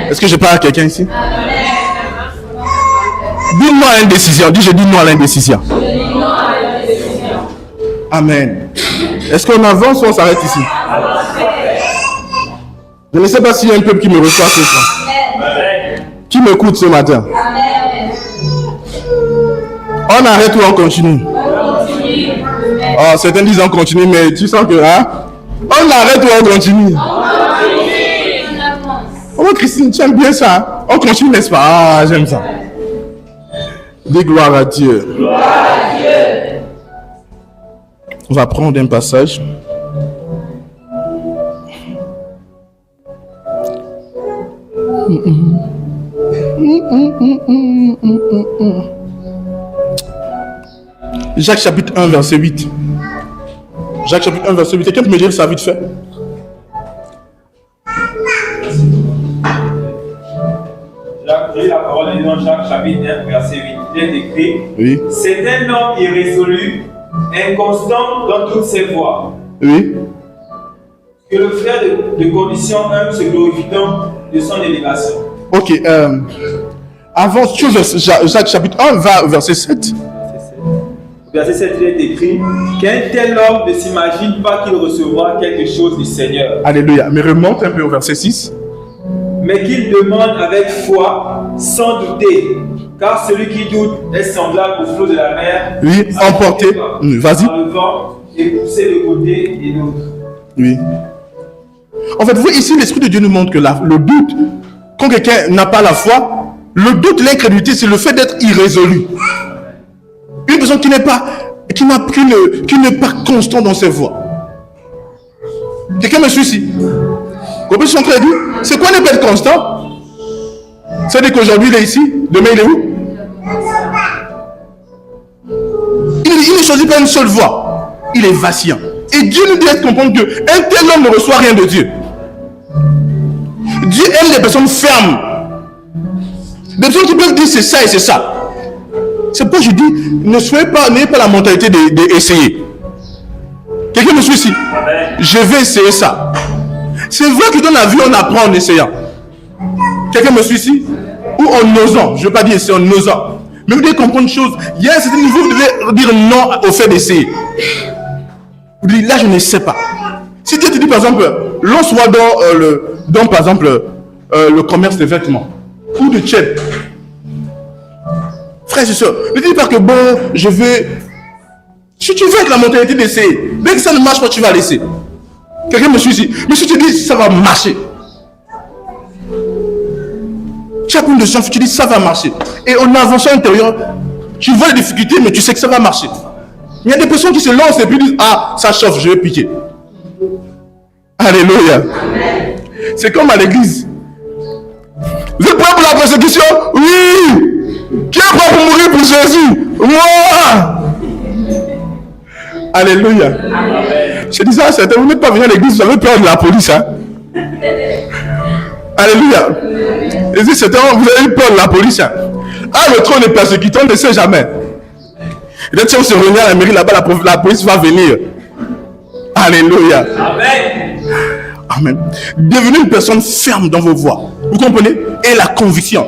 Est-ce que je parle à quelqu'un ici? Dis-moi à l'indécision. Dis, je dis non à l'indécision. Amen. Est-ce qu'on avance ou on s'arrête ici? Je ne sais pas s'il y a un peuple qui me reçoit ce soir. Qui m'écoute ce matin? On arrête ou on continue? Oh, certains disent on continue, mais tu sens que hein? On arrête ou on continue? Oh Christine, tu aimes bien ça? Hein? On continue, n'est-ce pas? Ah, j'aime ça. Dis gloire à Dieu. Gloire à Dieu. On va prendre un passage. Jacques chapitre 1 verset 8. Jacques chapitre 1 verset 8. Quelqu'un peut me dire ça vite fait? J'ai la parole dans Jacques chapitre 1 verset 8. Il est écrit: Oui. C'est un homme irrésolu, inconstant dans toutes ses voies. Oui. Que le frère de condition humble se glorifiant de son élévation. Ok. Avant, Jacques chapitre 1 va au verset 7. Verset 7, il est écrit qu'un tel homme ne s'imagine pas qu'il recevra quelque chose du Seigneur. Alléluia. Mais remonte un peu au verset 6. Mais qu'il demande avec foi, sans douter, car celui qui doute est semblable au flot de la mer. Oui, emporté. Vas-y. Par le vent et poussé de côté et d'autre. Oui. En fait, vous voyez ici, l'Esprit de Dieu nous montre que le doute, quand quelqu'un n'a pas la foi, le doute, l'incrédulité, c'est le fait d'être irrésolu. Une personne qui n'est pas constant dans ses voies. Quelqu'un me suit ici? Vous comprenez ce que je suis en train de dire? C'est quoi ne pas être constant? C'est-à-dire qu'aujourd'hui il est ici, demain il est où? Il ne choisit pas une seule voie. Il est vacillant. Et Dieu nous dit de comprendre qu'un tel homme ne reçoit rien de Dieu. Dieu aime des personnes fermes. Des personnes qui peuvent dire c'est ça et c'est ça. C'est pourquoi je dis, n'ayez pas la mentalité d'essayer. Quelqu'un me suit ici? Je vais essayer ça. C'est vrai que dans la vie, on apprend en essayant. Quelqu'un me suit ici? Ou en osant. Je ne veux pas dire c'est en osant. Mais vous devez comprendre une chose. Il y a un certain niveau, vous devez dire non au fait d'essayer. Vous dites, là, je ne sais pas. Si Dieu te dit, par exemple, lance-moi dans par exemple, le commerce des vêtements ou de tchèp. Frère et soeur, ne dis pas que bon, je veux. Si tu veux avec la mentalité d'essayer, dès que ça ne marche pas, tu vas laisser. Quelqu'un me suit ici. Mais si tu dis, ça va marcher. Tu as une de chance, tu dis, ça va marcher. Et en avançant à l'intérieur, tu vois les difficultés, mais tu sais que ça va marcher. Il y a des personnes qui se lancent et puis disent, ah, ça chauffe, je vais piquer. Alléluia. C'est comme à l'église. Vous êtes prêts pour la persécution? Oui. Qui est prêt pour mourir pour Jésus? Moi. Alléluia. Amen. Je dis ça à certains, vous n'êtes pas venu à l'église, vous avez peur de la police. Hein? Alléluia. Et si certains, vous avez peur de la police. Hein? Ah, le trône est persécutant, on ne sait jamais. Et là, si on se réunit à la mairie, là-bas, la police va venir. Alléluia. Amen. Amen. Devenez une personne ferme dans vos voies. Vous comprenez? Et la conviction.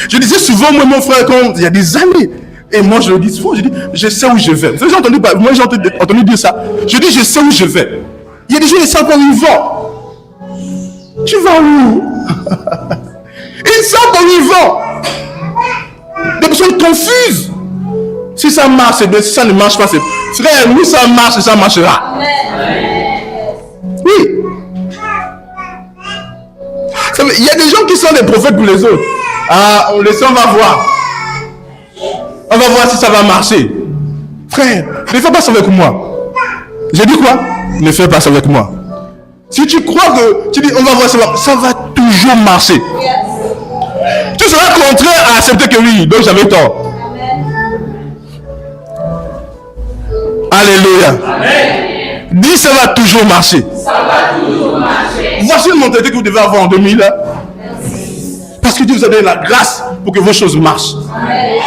Je disais souvent, moi, mon frère, quand il y a des années, et moi je le dis souvent, je dis, je sais où je vais. Vous avez entendu, moi j'ai entendu dire ça. Je dis, je sais où je vais. Il y a des gens qui savent où ils vont. Tu vas où? Ils savent où ils vont. Des personnes confuses. Si ça marche, c'est bien. Si ça ne marche pas, c'est... Frère, nous ça marche et ça marchera. Oui. Il y a des gens qui sont des prophètes pour les autres. Ah, on va voir. On va voir si ça va marcher. Frère, ne fais pas ça avec moi. J'ai dit quoi? Ne fais pas ça avec moi. Si tu crois que tu dis on va voir ça va toujours marcher. Yes. Tu seras contraint à accepter que oui, donc j'avais tort. Alléluia. Amen. Dis ça va toujours marcher. Ça va toujours marcher. Voici une mentalité que vous devez avoir en 2000. Parce que Dieu vous a donné la grâce pour que vos choses marchent. Amen.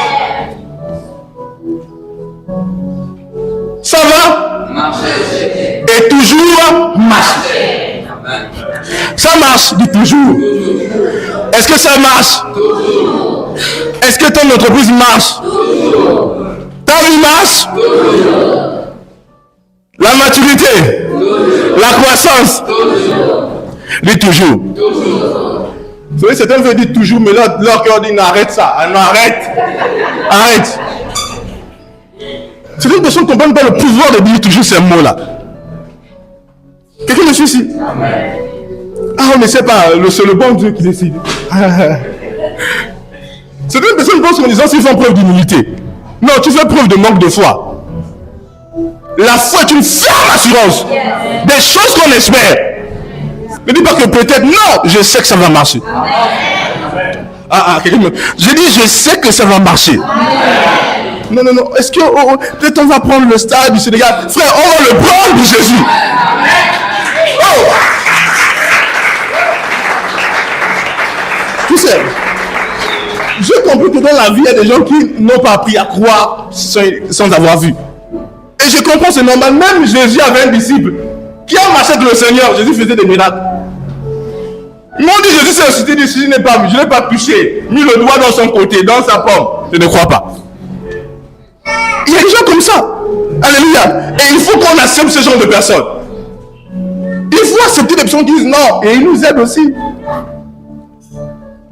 Ça va marcher. Et toujours marcher. Amen. Ça marche, dis toujours. Est-ce que ça marche? Toujours. Est-ce que ton entreprise marche? Toujours. Ta vie marche? Toujours. La maturité? Toujours. La croissance? Toujours. Dis toujours. Toujours. Vous savez, certains veulent dire toujours, mais leur cœur dit non, arrête ça. Non, arrête. Arrête. Certaines personnes ne comprennent pas le pouvoir de dire toujours ces mots-là. Quelqu'un me suit ici? Amen. Ah, on ne sait pas, c'est le bon Dieu qui décide. Certaines personnes pensent qu'en disant s'ils font preuve d'humilité. Non, tu fais preuve de manque de foi. La foi est une ferme assurance des choses qu'on espère. Ne dis pas que peut-être, non, je sais que ça va marcher. Quelqu'un me... Je dis, je sais que ça va marcher. Non. Est-ce que peut-être on va prendre le stade du Sénégal? Frère, on va le prendre pour Jésus. Oh! Tu sais, je comprends que dans la vie, il y a des gens qui n'ont pas appris à croire sans avoir vu. Et je comprends, c'est normal. Même Jésus avait un disciple qui a marché avec le Seigneur. Jésus faisait des miracles. Ils m'ont dit, Jésus s'est ressuscité, je n'ai pas vu, je n'ai pas touché, mis le doigt dans son côté, dans sa pomme. Je ne crois pas. Il y a des gens comme ça. Alléluia. Et il faut qu'on accepte ce genre de personnes. Il faut accepter des personnes qui disent non. Et ils nous aident aussi.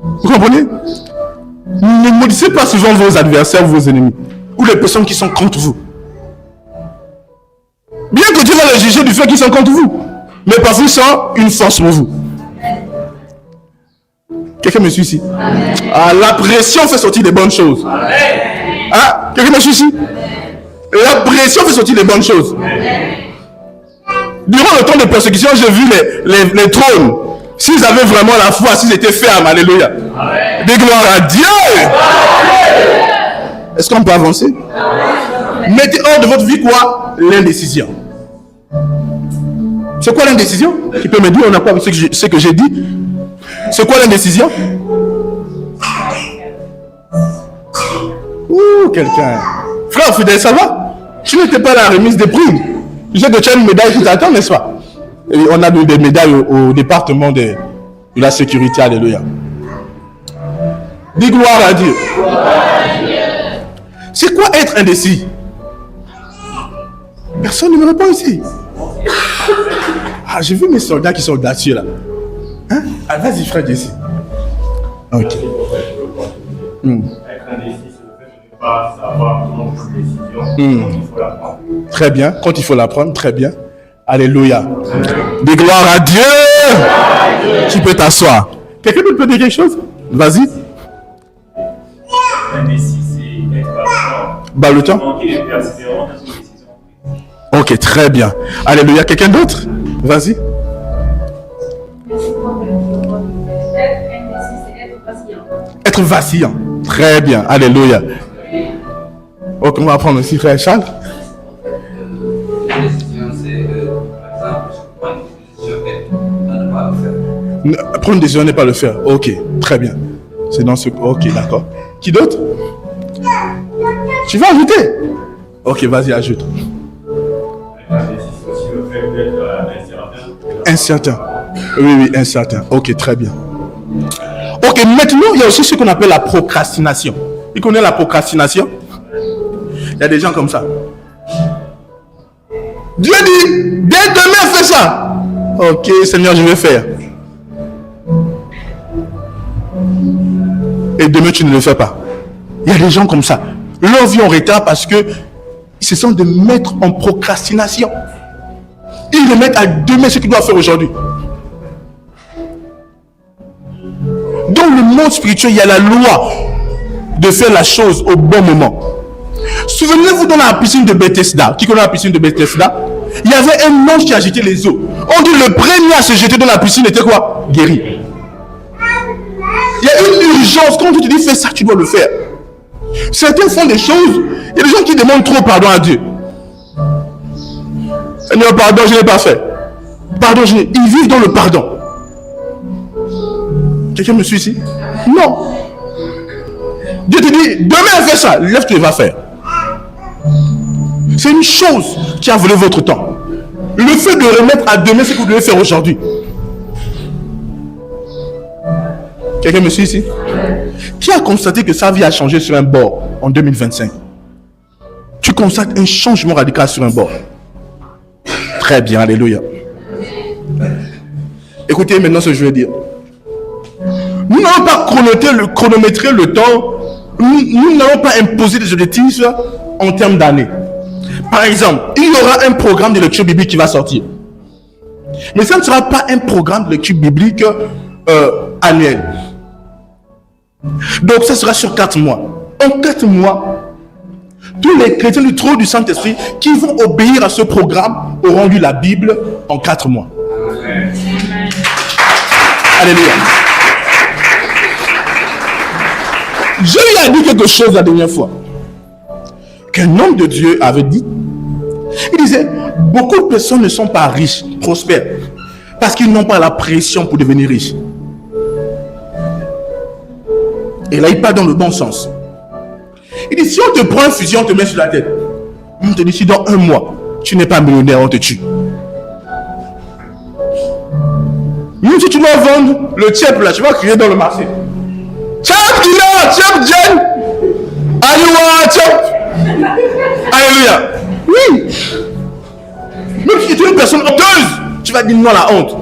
Vous comprenez? Ne maudissez pas souvent vos adversaires, vos ennemis. Ou les personnes qui sont contre vous. Bien que Dieu va les juger du fait qu'ils sont contre vous. Mais parfois ils sont une force pour vous. Quelqu'un me suit ici? Ah, la pression fait sortir des bonnes choses. Ah, quelqu'un me suit ici? La pression fait sortir des bonnes choses. Durant le temps de persécution, j'ai vu les trônes. S'ils avaient vraiment la foi, s'ils étaient fermes, alléluia. Des gloires à Dieu. Est-ce qu'on peut avancer? Mettez hors de votre vie quoi? L'indécision. C'est quoi l'indécision? Qui peut me dire, on a quoi avec ce que j'ai dit? C'est quoi l'indécision? Ouh, quelqu'un. Frère fidèle, ça va? Tu n'étais pas à la remise des primes. Tu sais que tu as une médaille qui t'attend, n'est-ce pas? Et on a des médailles au département de la sécurité, alléluia. Dis gloire à Dieu. C'est quoi être indécis? Personne ne me répond ici. Ah, j'ai vu mes soldats qui sont audacieux là. Hein? Ah, vas-y, frère, ici. Ok. Être indécis, c'est le fait de ne pas savoir comment prendre une décision. Il faut la prendre. Très bien. Quand il faut la prendre, très bien. Alléluia. Des gloires à Dieu. Tu peux t'asseoir. Quelqu'un d'autre peut dire quelque chose? Vas-y. Indécis, c'est être patient. Bah, le temps. Manquer de persévérance dans une décision. Ok, très bien. Alléluia. Quelqu'un d'autre? Vas-y. Être indécis, c'est être patient. Être vacillant. Très bien. Alléluia. Ok, on va prendre aussi frère Charles. La décision, c'est, par exemple, je prends une décision et ne pas le faire. Prendre une décision n'est pas le faire. Ok, très bien. C'est dans ce... Ok, d'accord. Qui d'autre? Tu vas ajouter? Ok, vas-y, ajoute. Être indécis, c'est aussi le fait d'être incertain. Incertain. Oui, incertain. Ok, très bien. Ok, maintenant, il y a aussi ce qu'on appelle la procrastination. Tu connais la procrastination? Il y a des gens comme ça. Dieu dit, dès demain, fais ça. Ok, Seigneur, je vais faire. Et demain, tu ne le fais pas. Il y a des gens comme ça. Leur vie en retard parce que ils se sentent de mettre en procrastination. Ils le mettent à demain ce qu'ils doivent faire aujourd'hui. Dans le monde spirituel, il y a la loi de faire la chose au bon moment. Souvenez-vous dans la piscine de Bethesda. Qui connaît la piscine de Bethesda? Il y avait un ange qui agitait les eaux. On dit le premier à se jeter dans la piscine était quoi? Guéri. Il y a une urgence. Quand tu te dis fais ça, tu dois le faire. Certains font des choses. Il y a des gens qui demandent trop pardon à Dieu. Seigneur, pardon, je n'ai pas fait. Pardon, ils vivent dans le pardon. Quelqu'un me suit ici? Non. Dieu te dit, demain fais ça. Lève-toi et va faire. C'est une chose qui a volé votre temps. Le fait de remettre à demain ce que vous devez faire aujourd'hui. Quelqu'un me suit ici? Qui a constaté que sa vie a changé sur un bord en 2025? Tu constates un changement radical sur un bord. Très bien, alléluia. Écoutez maintenant ce que je veux dire. Nous n'allons pas chronométrer le temps. Nous n'allons pas imposer des objectifs en termes d'années. Par exemple, il y aura un programme de lecture biblique qui va sortir. Mais ça ne sera pas un programme de lecture biblique annuel. Donc ça sera sur 4 mois. En 4 mois, tous les chrétiens du trône du Saint-Esprit qui vont obéir à ce programme auront lu la Bible en 4 mois. Alléluia. Je lui ai dit quelque chose la dernière fois. Qu'un homme de Dieu avait dit. Il disait, beaucoup de personnes ne sont pas riches, prospères, parce qu'ils n'ont pas la pression pour devenir riches. Et là, il part dans le bon sens. Il dit, si on te prend un fusil, on te met sur la tête. On te dit, si dans 1 mois, tu n'es pas millionnaire, on te tue. Même si tu dois vendre le tiep là, tu vas crier dans le marché. Tiep dealer, tiep Jen. Alléluia, tiep. Alléluia. Oui. Même si tu es une personne honteuse, tu vas dire non à la honte.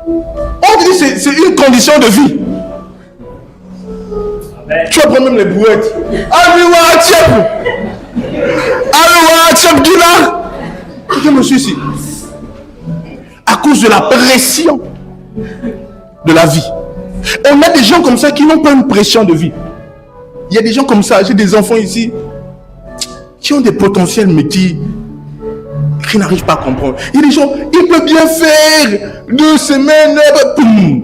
On te dit c'est une condition de vie. Tu vas prendre même les brouettes. Alléluia, tiep. Alléluia, tiep dealer. Je me suis ici. À cause de la pression de la vie. On a des gens comme ça qui n'ont pas une pression de vie. Il y a des gens comme ça, j'ai des enfants ici qui ont des potentiels mais qui n'arrivent pas à comprendre. Il y a des gens, ils peuvent bien faire 2 semaines, boum.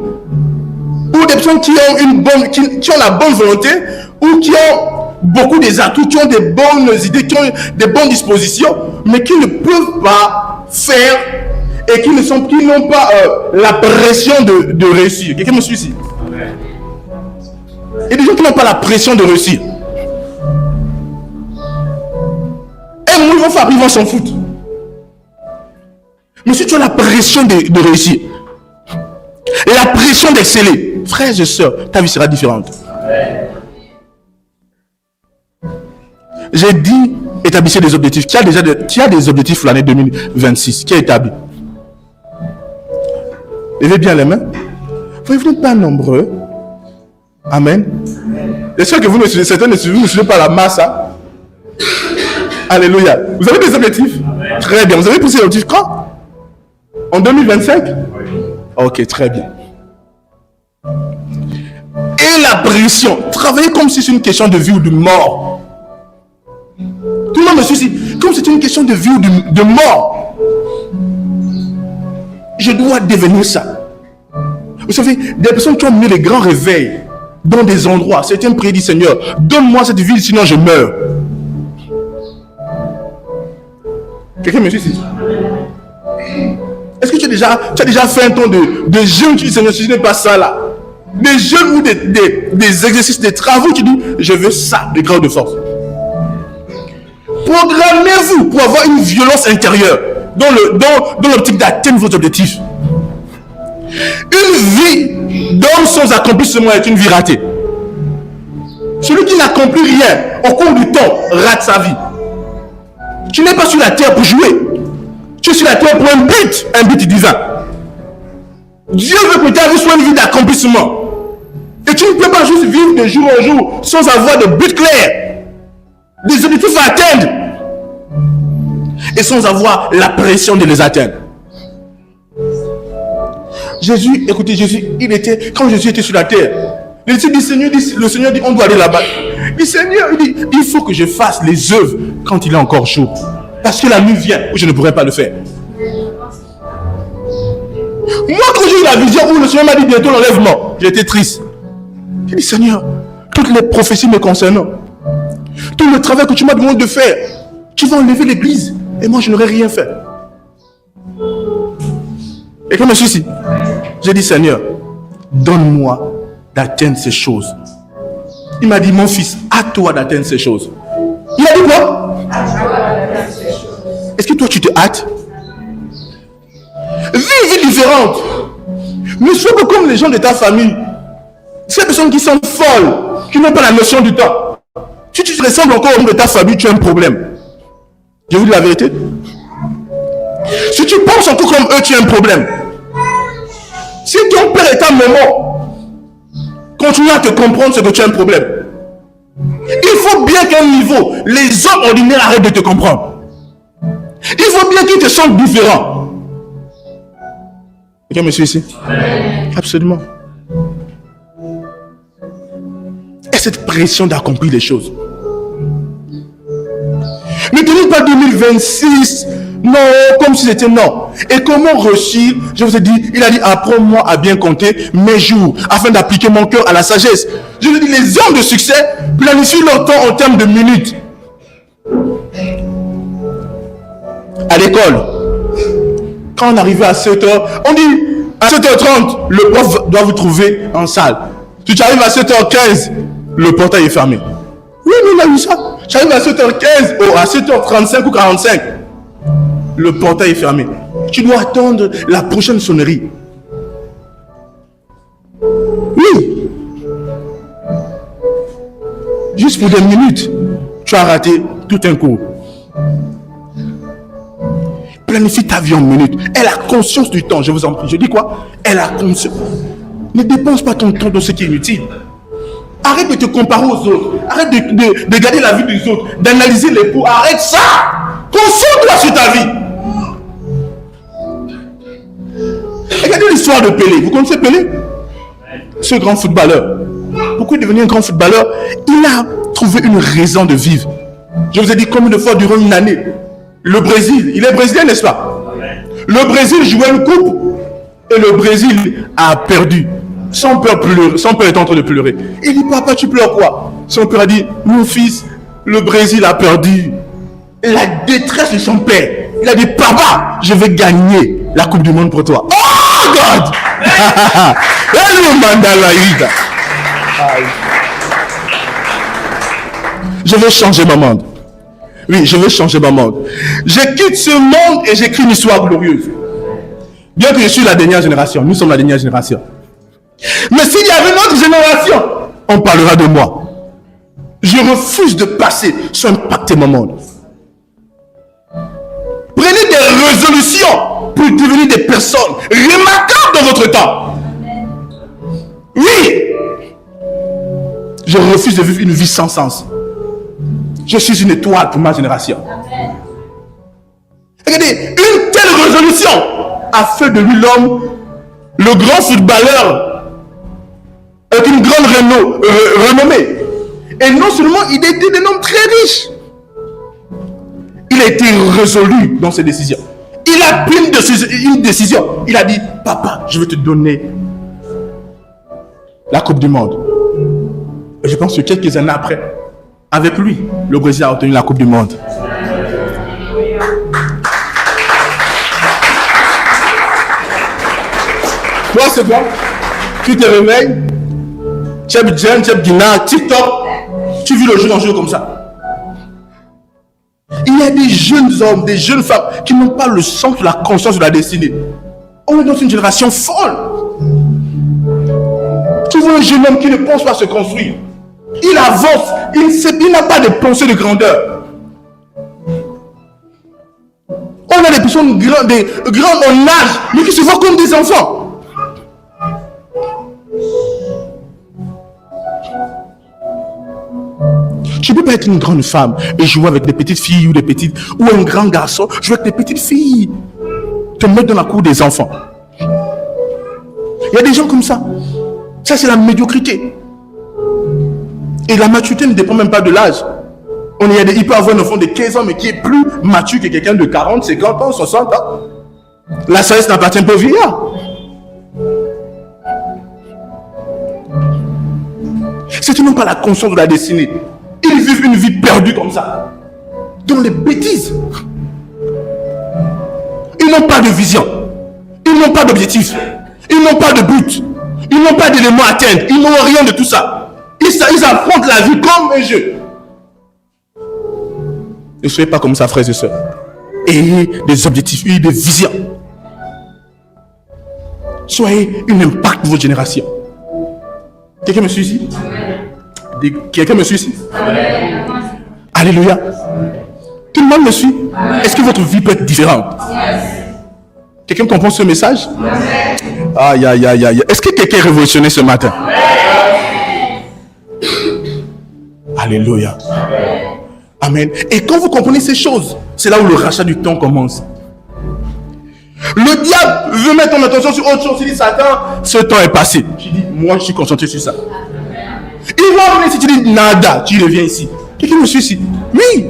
Ou des personnes qui ont qui ont la bonne volonté ou qui ont beaucoup des atouts, qui ont des bonnes idées, qui ont des bonnes dispositions, mais qui ne peuvent pas faire et qui n'ont pas la pression de réussir. Quelqu'un me suit ici? Il y a des gens qui n'ont pas la pression de réussir. Et moi, ils vont faire, ils vont s'en foutre. Mais si tu as la pression de réussir, et la pression d'exceller, frères et sœurs, ta vie sera différente. J'ai dit, établissez des objectifs. Qui a des objectifs pour l'année 2026? Qui a établi? Levez bien les mains. Vous n'êtes pas nombreux. Amen. J'espère que certains ne suivez pas la masse. Hein? Alléluia. Vous avez des objectifs? Amen. Très bien. Vous avez poussé les objectifs quand? En 2025? Oui. Ok, très bien. Et la pression. Travaillez comme si c'est une question de vie ou de mort. Tout le monde me suit ici. Comme si c'est une question de vie ou de mort. Je dois devenir ça. Vous savez, des personnes qui ont mené les grands réveils dans des endroits, certains prient, dit Seigneur, donne-moi cette ville, sinon je meurs. Quelqu'un me suit ici? Est-ce que tu as déjà fait un temps de jeûne, tu dis Seigneur, si ce n'est pas ça là? Des jeûnes ou des exercices, des travaux, tu dis, je veux ça, des grains de force. Programmez-vous pour avoir une violence intérieure dans l'optique d'atteindre votre objectif. Une vie d'homme sans accomplissement est une vie ratée. Celui qui n'accomplit rien au cours du temps rate sa vie. Tu n'es pas sur la terre pour jouer. Tu es sur la terre pour un but divin. Dieu veut que ta vie soit une vie d'accomplissement. Et tu ne peux pas juste vivre de jour en jour sans avoir de but clair, des objectifs à atteindre, et sans avoir la pression de les atteindre. Jésus, écoutez, quand Jésus était sur la terre, le Seigneur dit, on doit aller là-bas. Le Seigneur, il dit, il faut que je fasse les œuvres quand il est encore chaud. Parce que la nuit vient où je ne pourrai pas le faire. Moi, quand j'ai eu la vision où le Seigneur m'a dit bientôt l'enlèvement, j'étais triste. J'ai dit, Seigneur, toutes les prophéties me concernant, tout le travail que tu m'as demandé de faire, tu vas enlever l'église et moi je n'aurai rien fait. Et comme je suis ici, j'ai dit, Seigneur, donne-moi d'atteindre ces choses. Il m'a dit, mon fils, à toi d'atteindre ces choses. Il a dit quoi? Est-ce que toi tu te hâtes? Vis une vie différente. Ne sois pas comme les gens de ta famille. Ces personnes qui sont folles, qui n'ont pas la notion du temps. Si tu te ressembles encore aux gens de ta famille, tu as un problème. Je vous dis la vérité. Si tu penses encore comme eux, tu as un problème. Si ton père et ta maman continuent à te comprendre, c'est que tu as un problème. Il faut bien qu'à un niveau, les hommes ordinaires arrêtent de te comprendre. Il faut bien qu'ils te sentent différent. Quelqu'un me suit ici? Absolument. Et cette pression d'accomplir les choses. Ne tenez pas 2026, non, comme si c'était non. Et comment réussir? Je vous ai dit, il a dit, apprends-moi à bien compter mes jours, afin d'appliquer mon cœur à la sagesse. Je vous ai dit, les hommes de succès planifient leur temps en termes de minutes. À l'école, quand on arrivait à 7h, on dit, à 7h30, le prof doit vous trouver en salle. Si tu arrives à 7h15, le portail est fermé. Oui, mais on a eu ça. J'arrive à 7h15 ou à 7h35 ou 45. Le portail est fermé. Tu dois attendre la prochaine sonnerie. Oui. Juste pour des minutes, tu as raté tout un cours. Planifie ta vie en minutes. Elle a conscience du temps, je vous en prie. Je dis quoi? Elle a conscience. Ne dépense pas ton temps dans ce qui est inutile. Arrête de te comparer aux autres. Arrête de regarder la vie des autres. D'analyser les pots. Arrête ça. Concentre-toi sur ta vie. Regardez l'histoire de Pelé. Vous connaissez Pelé? Ce grand footballeur. Pourquoi il est devenu un grand footballeur? Il a trouvé une raison de vivre. Je vous ai dit combien de fois durant une année. Le Brésil, il est brésilien, n'est-ce pas? Le Brésil jouait une coupe et le Brésil a perdu. Son père pleurait, son père est en train de pleurer. Il dit, papa, tu pleures quoi? Son père a dit, mon fils, le Brésil a perdu. La détresse de son père. Il a dit, papa, je vais gagner la Coupe du Monde pour toi. Oh God! Je vais changer ma monde. Oui, je vais changer ma monde. Je quitte ce monde et j'écris une histoire glorieuse. Bien que je suis la dernière génération, nous sommes la dernière génération. Mais s'il y avait une autre génération, on parlera de moi. Je refuse de passer sans impacter mon monde. Prenez des résolutions pour devenir des personnes remarquables dans votre temps. Oui. Je refuse de vivre une vie sans sens. Je suis une étoile pour ma génération. Regardez, une telle résolution a fait de lui l'homme, le grand footballeur, avec une grande renommée. Et non seulement il était un homme très riche, il a été résolu dans ses décisions. Il a pris une décision. Il a dit, papa, je vais te donner la Coupe du Monde. Et je pense que quelques années après, avec lui, le Brésil a obtenu la Coupe du Monde. Toi, c'est quoi? Tu te réveilles, tu es Jen, tu es Guina, TikTok, tu vis le jour en jour comme ça. Il y a des jeunes hommes, des jeunes femmes qui n'ont pas le sens de la conscience de la destinée. On est dans une génération folle. Tu vois un jeune homme qui ne pense pas se construire. Il avance, il n'a pas de pensée de grandeur. On a des personnes grandes en âge, mais qui se voient comme des enfants. Tu ne peux pas être une grande femme et jouer avec des petites filles ou un grand garçon, jouer avec des petites filles, te mettre dans la cour des enfants. Il y a des gens comme ça. Ça, c'est la médiocrité. Et la maturité ne dépend même pas de l'âge. Il peut avoir un enfant de 15 ans, mais qui est plus mature que quelqu'un de 40, 50 ans, 60 ans. La sagesse n'appartient pas au vieillard. C'est tout le monde pas la conscience de la destinée. Ils vivent une vie perdue comme ça. Dans les bêtises. Ils n'ont pas de vision. Ils n'ont pas d'objectif. Ils n'ont pas de but. Ils n'ont pas d'éléments à atteindre. Ils n'ont rien de tout ça. Ils affrontent la vie comme un jeu. Ne soyez pas comme ça, frères et sœurs. Ayez des objectifs, ayez des visions. Soyez un impact pour votre génération. Quelqu'un me suit ici? Quelqu'un me suit ici? Alléluia. Tout le monde me suit? Est-ce que votre vie peut être différente? Quelqu'un comprend ce message? Aïe, aïe, aïe, aïe. Est-ce que quelqu'un est révolutionné ce matin? Alléluia. Amen. Et quand vous comprenez ces choses, c'est là où le rachat du temps commence. Le diable veut mettre ton attention sur autre chose. Il dit, Satan, ce temps est passé. Tu dis, moi je suis concentré sur ça. Il va venir si tu dis nada, tu reviens ici. Quelqu'un me suit ici? Oui.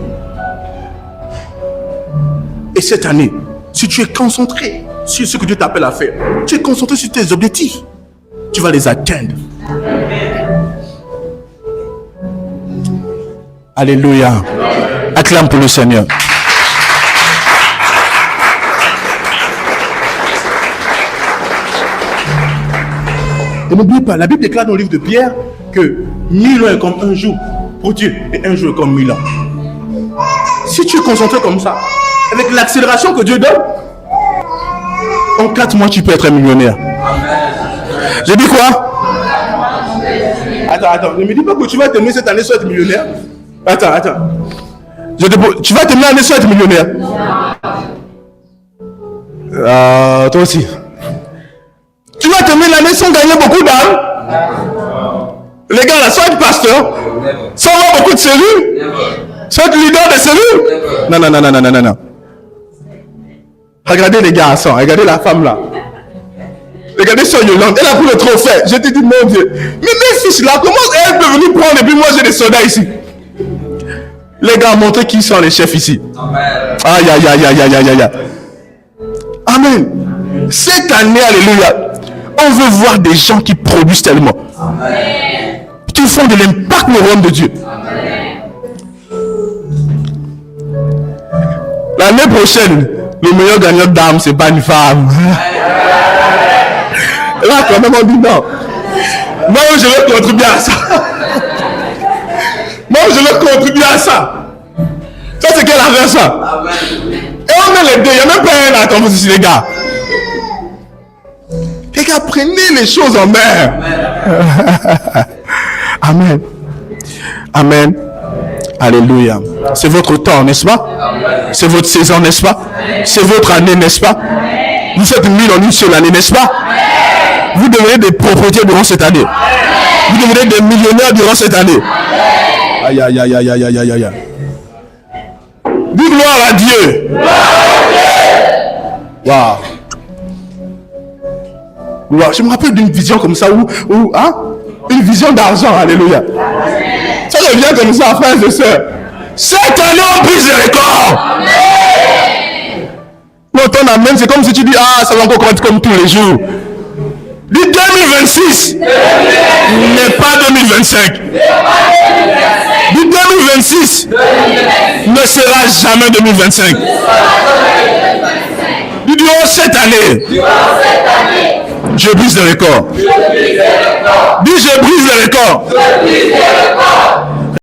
Et cette année, si tu es concentré sur ce que Dieu t'appelle à faire, tu es concentré sur tes objectifs, tu vas les atteindre. Alléluia. Acclame pour le Seigneur. Et n'oubliez pas, la Bible déclare dans le livre de Pierre que 1000 ans est comme un jour pour Dieu et un jour est comme 1000 ans. Si tu es concentré comme ça, avec l'accélération que Dieu donne, en 4 mois tu peux être un millionnaire. J'ai dit quoi? Attends, ne me dis pas que tu vas terminer cette année sans être millionnaire. Attends. Tu vas terminer l'année sans être millionnaire. Toi aussi. Tu vas terminer l'année sans gagner beaucoup d'argent. Les gars là, sans être pasteur, sans avoir beaucoup de cellules, sans être leader de cellules. Non. Regardez les garçons, regardez la femme là. Regardez sur Yolande, elle a pris le trophée. Je te dis, mon Dieu. Mais mes fils là, comment elle peut venir prendre et puis moi j'ai des soldats ici? Les gars, montrez qui sont les chefs ici. Aïe. Amen. Cette année, alléluia, on veut voir des gens qui produisent tellement. Amen. Qui font de l'impact au royaume de Dieu. Amen. L'année prochaine, le meilleur gagnant d'âme, c'est pas une femme. Et là, quand même, on dit non. Moi, je vais contribuer à ça. Moi, je vais contribuer à ça. Ça, c'est quelle affaire ça? Et on met les deux. Il n'y a même pas un atome ici, les gars. Les gars, prenez les choses en main. Amen. Amen. Alléluia. C'est votre temps, n'est-ce pas? C'est votre saison, n'est-ce pas? C'est votre année, n'est-ce pas? Vous faites 1000 en une seule année, n'est-ce pas? Vous devenez des propriétaires durant cette année. Vous devenez des millionnaires durant cette année. Aïe, aïe, aïe, aïe, aïe, aïe, aïe, aïe. Dis gloire à Dieu. Waouh. Gloire. Je me rappelle d'une vision comme ça où hein? Une vision d'argent, alléluia. Ça devient comme ça, frères et sœurs. Cette année, on brise les records. Non, ton amen, c'est comme si tu dis, ah, ça va encore compter comme tous les jours. Dis 2026 n'est pas 2025. Dis 2026 ne sera jamais 2025. Dis durant cette année, je brise le record. Dis je brise le record.